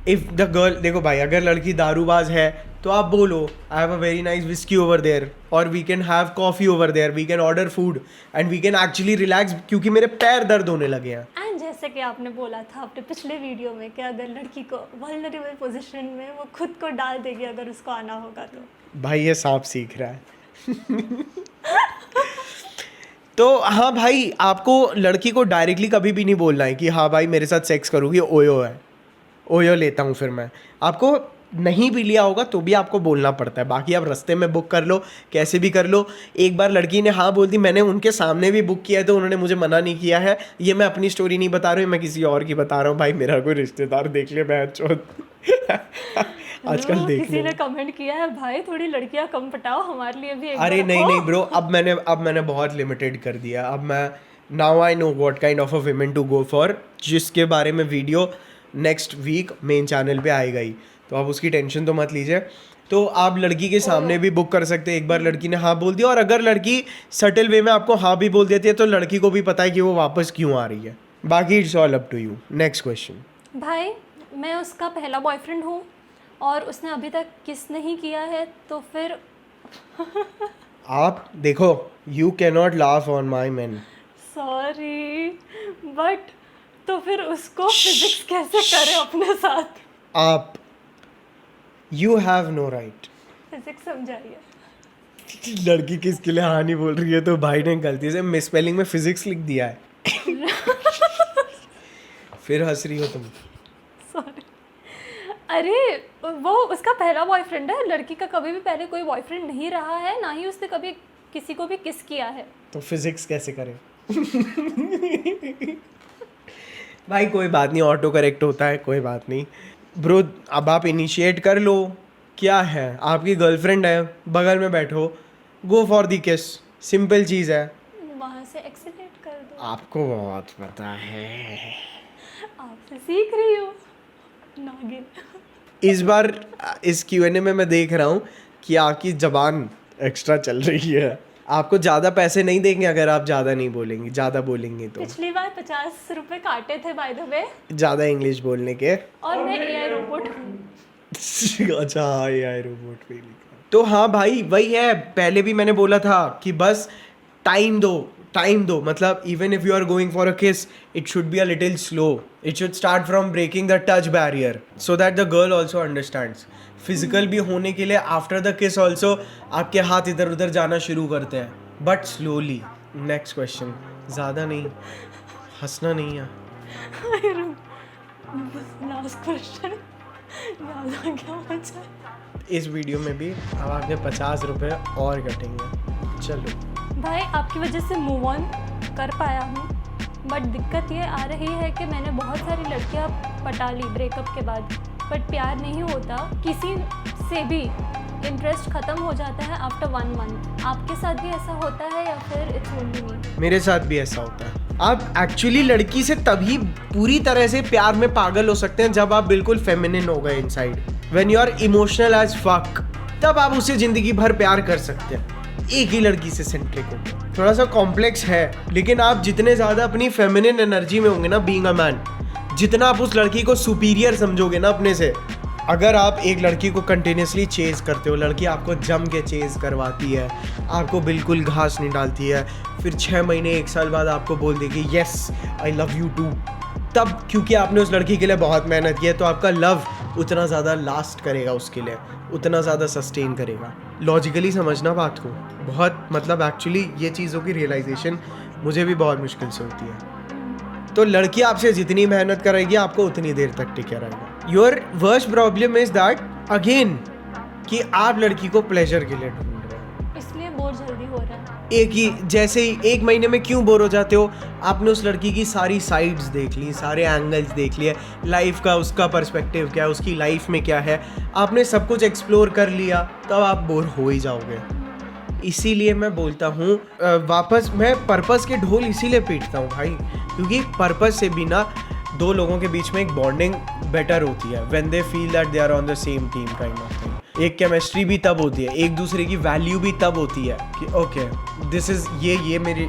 if the girl, देखो भाई, अगर लड़की दारूबाज है तो आप बोलो I have a very nice whisky over there, और we can have coffee over there, we can order food and we can actually relax, क्योंकि मेरे पैर दर्द होने लगे हैं. एंड जैसे कि आपने बोला था अपने पिछले वीडियो में कि अगर लड़की को वल्नरेबल पोजीशन में वो खुद को डाल देगी अगर उसको आना होगा तो. भाई ये सांप सीख रहा है. तो हाँ भाई, आपको लड़की को डायरेक्टली कभी भी नहीं बोलना है कि हाँ भाई मेरे साथ सेक्स करोगी, ओयो है, ओयो लेता हूँ फिर मैं. आपको नहीं भी लिया होगा तो भी आपको बोलना पड़ता है. बाकी आप रास्ते में बुक कर लो, कैसे भी कर लो. एक बार लड़की ने हाँ बोल दी, मैंने उनके सामने भी बुक किया है तो उन्होंने मुझे मना नहीं किया है. ये मैं अपनी स्टोरी नहीं बता रहा हूँ, मैं किसी और की बता रहा हूँ. भाई मेरा कोई रिश्तेदार देख ले, मैं आजकल देख किसी ने कमेंट किया है भाई थोड़ी लड़कियां कम पटाओ, हमारे लिए भी एक अरे बार नहीं ब्रो, अब मैंने बहुत लिमिटेड कर दिया. अब मैं now I know what kind of a women to go for, जिसके बारे में video next week main channel पे आएगा ही, तो आप उसकी टेंशन तो मत लीजिए. तो आप लड़की के सामने भी बुक कर सकते हैं. एक बार लड़की ने हाँ बोल दिया, और अगर लड़की सटल वे में आपको हाँ भी बोल देती है तो लड़की को भी पता है कि वो वापस क्यों आ रही है. बाकी it's all up to you. Next question. भाई मैं उसका पहला बॉयफ्रेंड हूँ और उसने अभी तक किस नहीं किया है, तो फिर आप देखो, you can not laugh on my man. Sorry but तो फिर उसको फिजिक्स कैसे करे अपने साथ? आप you have no right. Physics समझाइए. लड़की किसके लिए हाँ नहीं बोल रही है तो भाई ने गलती से मिस स्पेलिंग में फिजिक्स लिख दिया है. फिर हंस रही हो तुम. सॉरी. अरे वो उसका पहला बॉयफ्रेंड है, लड़की का कभी भी पहले कोई बॉयफ्रेंड नहीं रहा है, ना ही उसने कभी किसी को भी किस किया है. तो फिजिक्स कैसे करे? भाई कोई बात नहीं, ऑटो करेक्ट होता है, कोई बात नहीं ब्रो. अब आप इनिशिएट कर लो. क्या है, आपकी गर्लफ्रेंड है, बगल में बैठो, गो फॉर दी किस, सिंपल चीज़ है. वहाँ से एक्सीलेट कर दो. आपको बहुत पता है, आपसे सीख रही हूँ नागिन. इस बार इस Q&A में मैं देख रहा हूँ कि आपकी जबान एक्स्ट्रा चल रही है. आपको ज़्यादा पैसे नहीं देंगे अगर आप ज़्यादा नहीं बोलेंगी. ज़्यादा बोलेंगी तो पिछली बार 50 रुपए काटे थे बाय द वे, ज़्यादा इंग्लिश बोलने के. और मैं AI रोबोट हूँ. अच्छा हाँ, AI रोबोट पे लिखा. तो हाँ भाई वही है, पहले भी मैंने बोला था कि बस टाइम दो. मतलब even if you are going for a kiss, it should be a little slow. It should start from breaking the touch barrier so that the girl also understands. Physical भी होने के लिए आफ्टर द किस also आपके हाथ इधर उधर जाना शुरू करते हैं, बट स्लोली. Next question. ज़्यादा नहीं, हंसना नहीं है। लास्ट क्वेश्चन याद आ गया मुझे। इस वीडियो में भी अब आपके 50 रुपये और कटेंगे। चलो भाई आपकी वजह से मूव ऑन कर पाया हूँ, बट दिक्कत ये आ रही है कि मैंने बहुत सारी लड़कियाँ पटा ली ब्रेकअप के बाद, बट प्यार नहीं होता, किसी से भी इंटरेस्ट ख़त्म हो जाता है आफ्टर 1 मंथ। आपके साथ भी ऐसा होता है या फिर इट्स ओनली मी? मेरे साथ भी ऐसा होता है। आप एक्चुअली लड़की से तभी पूरी तरह से प्यार में पागल हो सकते हैं जब आप बिल्कुल फेमिनिन हो गए inside, when you are emotional as fuck, तब आप उससे जिंदगी भर प्यार कर सकते हैं। एक ही लड़की से सेंट्रिक हो, थोड़ा सा कॉम्प्लेक्स है, लेकिन आप जितने ज़्यादा अपनी फेमिनिन एनर्जी में होंगे ना बीइंग अ मैन, जितना आप उस लड़की को सुपीरियर समझोगे ना अपने से। अगर आप एक लड़की को कंटिन्यूसली चेज करते हो, लड़की आपको जम के चेज करवाती है, आपको बिल्कुल घास नहीं डालती है, फिर 6 महीने 1 साल बाद आपको बोल देगी yes I love you too, तब क्योंकि आपने उस लड़की के लिए बहुत मेहनत की है, तो आपका लव उतना ज़्यादा लास्ट करेगा, उसके लिए उतना ज़्यादा सस्टेन करेगा। लॉजिकली समझना बात को, बहुत मतलब एक्चुअली ये चीज़ों की रियलाइजेशन मुझे भी बहुत मुश्किल से होती है। तो लड़की आपसे जितनी मेहनत करेगी आपको उतनी देर तक टिके रहेगा। Your worst problem is that again कि आप लड़की को प्लेजर के लिए ढूंढ रहे हो, इसलिए बोर जल्दी हो रहा है। एक ही जैसे ही 1 महीने में क्यों बोर हो जाते हो? आपने उस लड़की की सारी साइड्स देख ली, सारे एंगल्स देख लिए, लाइफ का उसका पर्सपेक्टिव क्या है, उसकी लाइफ में क्या है, आपने सब कुछ एक्सप्लोर कर लिया, तब आप बोर हो ही जाओगे। इसीलिए मैं बोलता हूँ वापस मैं पर्पस के ढोल इसीलिए पीटता हूँ भाई, क्योंकि पर्पस से भी ना 2 लोगों के बीच में एक बॉन्डिंग बेटर होती है when they feel that they are on the same team kind of thing. एक केमिस्ट्री भी तब होती है, एक दूसरे की वैल्यू भी तब होती है कि ओके दिस इज़ ये मेरी,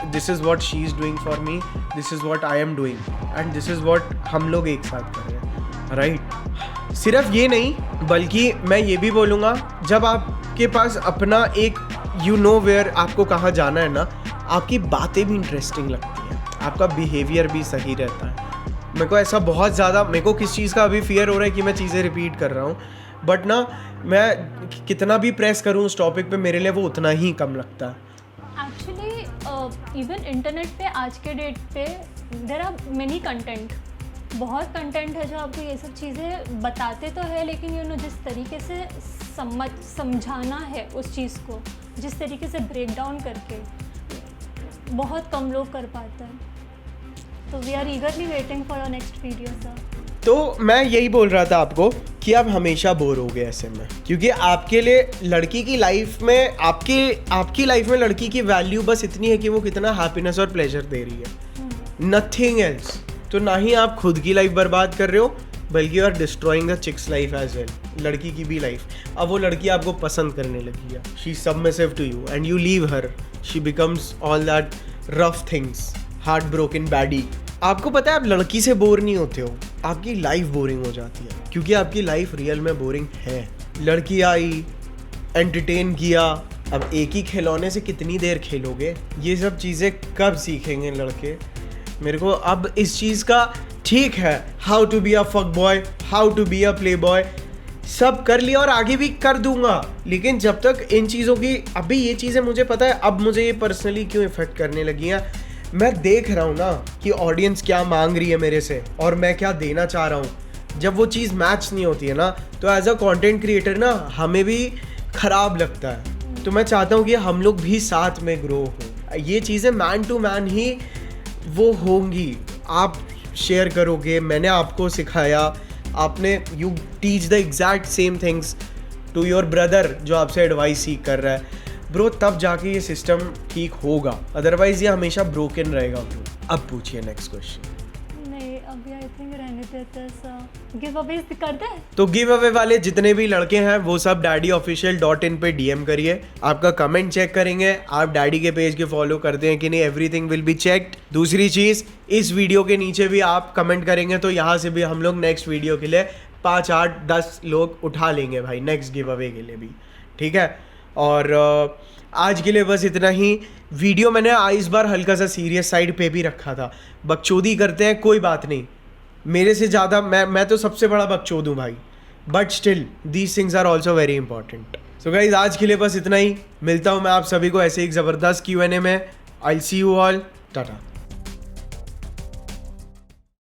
this is what she is doing for me, this is what I am doing and this is what हम लोग एक साथ कर रहे हैं, राइट? सिर्फ ये नहीं, बल्कि मैं ये भी बोलूँगा, जब आपके पास अपना एक यू नो वेयर आपको कहाँ जाना है ना, आपकी बातें भी इंटरेस्टिंग लगती हैं, आपका बिहेवियर भी सही रहता है। मेरे को ऐसा बहुत ज़्यादा, मेरे को किस चीज़ का अभी फियर हो रहा है कि मैं चीज़ें रिपीट कर रहा हूँ, बट ना मैं कितना भी प्रेस करूँ उस टॉपिक पे, मेरे लिए वो उतना ही कम लगता है। एक्चुअली इवन इंटरनेट पे आज के डेट पे देयर आर मेनी कंटेंट, बहुत कंटेंट है जो आपको ये सब चीज़ें बताते तो है, लेकिन यू नो जिस तरीके से समझाना है उस चीज़ को, जिस तरीके से ब्रेक डाउन करके, बहुत कम लोग कर पाते हैं। तो we are eagerly waiting for our next video sir. तो मैं यही बोल रहा था आपको कि आप हमेशा बोर हो गए ऐसे में, क्योंकि आपके लिए लड़की की लाइफ में, आपकी लाइफ में लड़की की वैल्यू बस इतनी है कि वो कितना हैप्पीनेस और प्लेजर दे रही है, नथिंग एल्स। तो ना ही आप खुद की लाइफ बर्बाद कर रहे हो, बल्कि you are destroying the chicks life as well, लड़की की भी लाइफ। अब वो लड़की आपको पसंद करने लगी है, she submissive to you and you leave her, she becomes all that rough things, heart broken baddie. आपको पता है आप लड़की से बोर नहीं होते हो, आपकी लाइफ बोरिंग हो जाती है, क्योंकि आपकी लाइफ रियल में बोरिंग है। लड़की आई, एंटरटेन किया, अब एक ही खिलौने से कितनी देर खेलोगे? ये सब चीज़ें कब सीखेंगे लड़के? मेरे को अब इस चीज़ का, ठीक है, how to be a fuck boy, how to be a play boy, सब कर लिया और आगे भी कर दूंगा, लेकिन जब तक इन चीज़ों की, अभी ये चीज़ें मुझे पता है, अब मुझे ये पर्सनली क्यों इफेक्ट करने लगी हैं। मैं देख रहा हूँ ना कि ऑडियंस क्या मांग रही है मेरे से और मैं क्या देना चाह रहा हूँ। जब वो चीज़ मैच नहीं होती है ना, तो एज अ कंटेंट क्रिएटर ना हमें भी ख़राब लगता है। तो मैं चाहता हूँ कि हम लोग भी साथ में ग्रो हो। ये चीज़ें मैन टू मैन ही वो होंगी। आप शेयर करोगे, मैंने आपको सिखाया, आपने you teach the exact same things to your brother जो आपसे एडवाइस सीख कर रहा है ब्रो, तब जाके ये सिस्टम ठीक होगा, अदरवाइज ये हमेशा ब्रोकन रहेगा ब्रो। अब पूछिए नेक्स्ट क्वेश्चन। नहीं अभी आई थिंक रहने देते हैं, गिव अवे कर दे। तो गिव अवे वाले जितने भी लड़के हैं वो सब daddyofficial.in पे DM करिए, आपका कमेंट चेक करेंगे, आप डैडी के पेज के फॉलो करते हैं कि नहीं, एवरीथिंग विल बी चेक्ड। दूसरी चीज़, इस वीडियो के नीचे भी आप कमेंट करेंगे तो यहाँ से भी हम लोग नेक्स्ट वीडियो के लिए 5, 8, 10 लोग उठा लेंगे भाई, नेक्स्ट गिव अवे के लिए भी, ठीक है। और आज के लिए बस इतना ही। वीडियो मैंने इस बार हल्का सा सीरियस साइड पे भी रखा था, बकचोदी करते हैं कोई बात नहीं, मेरे से ज़्यादा मैं तो सबसे बड़ा बकचोद हूँ भाई, but still these things are also very important. So guys आज के लिए बस इतना ही, मिलता हूँ मैं आप सभी को ऐसे एक ज़बरदस्त Q&A में। आई सी यू ऑल, टाटा।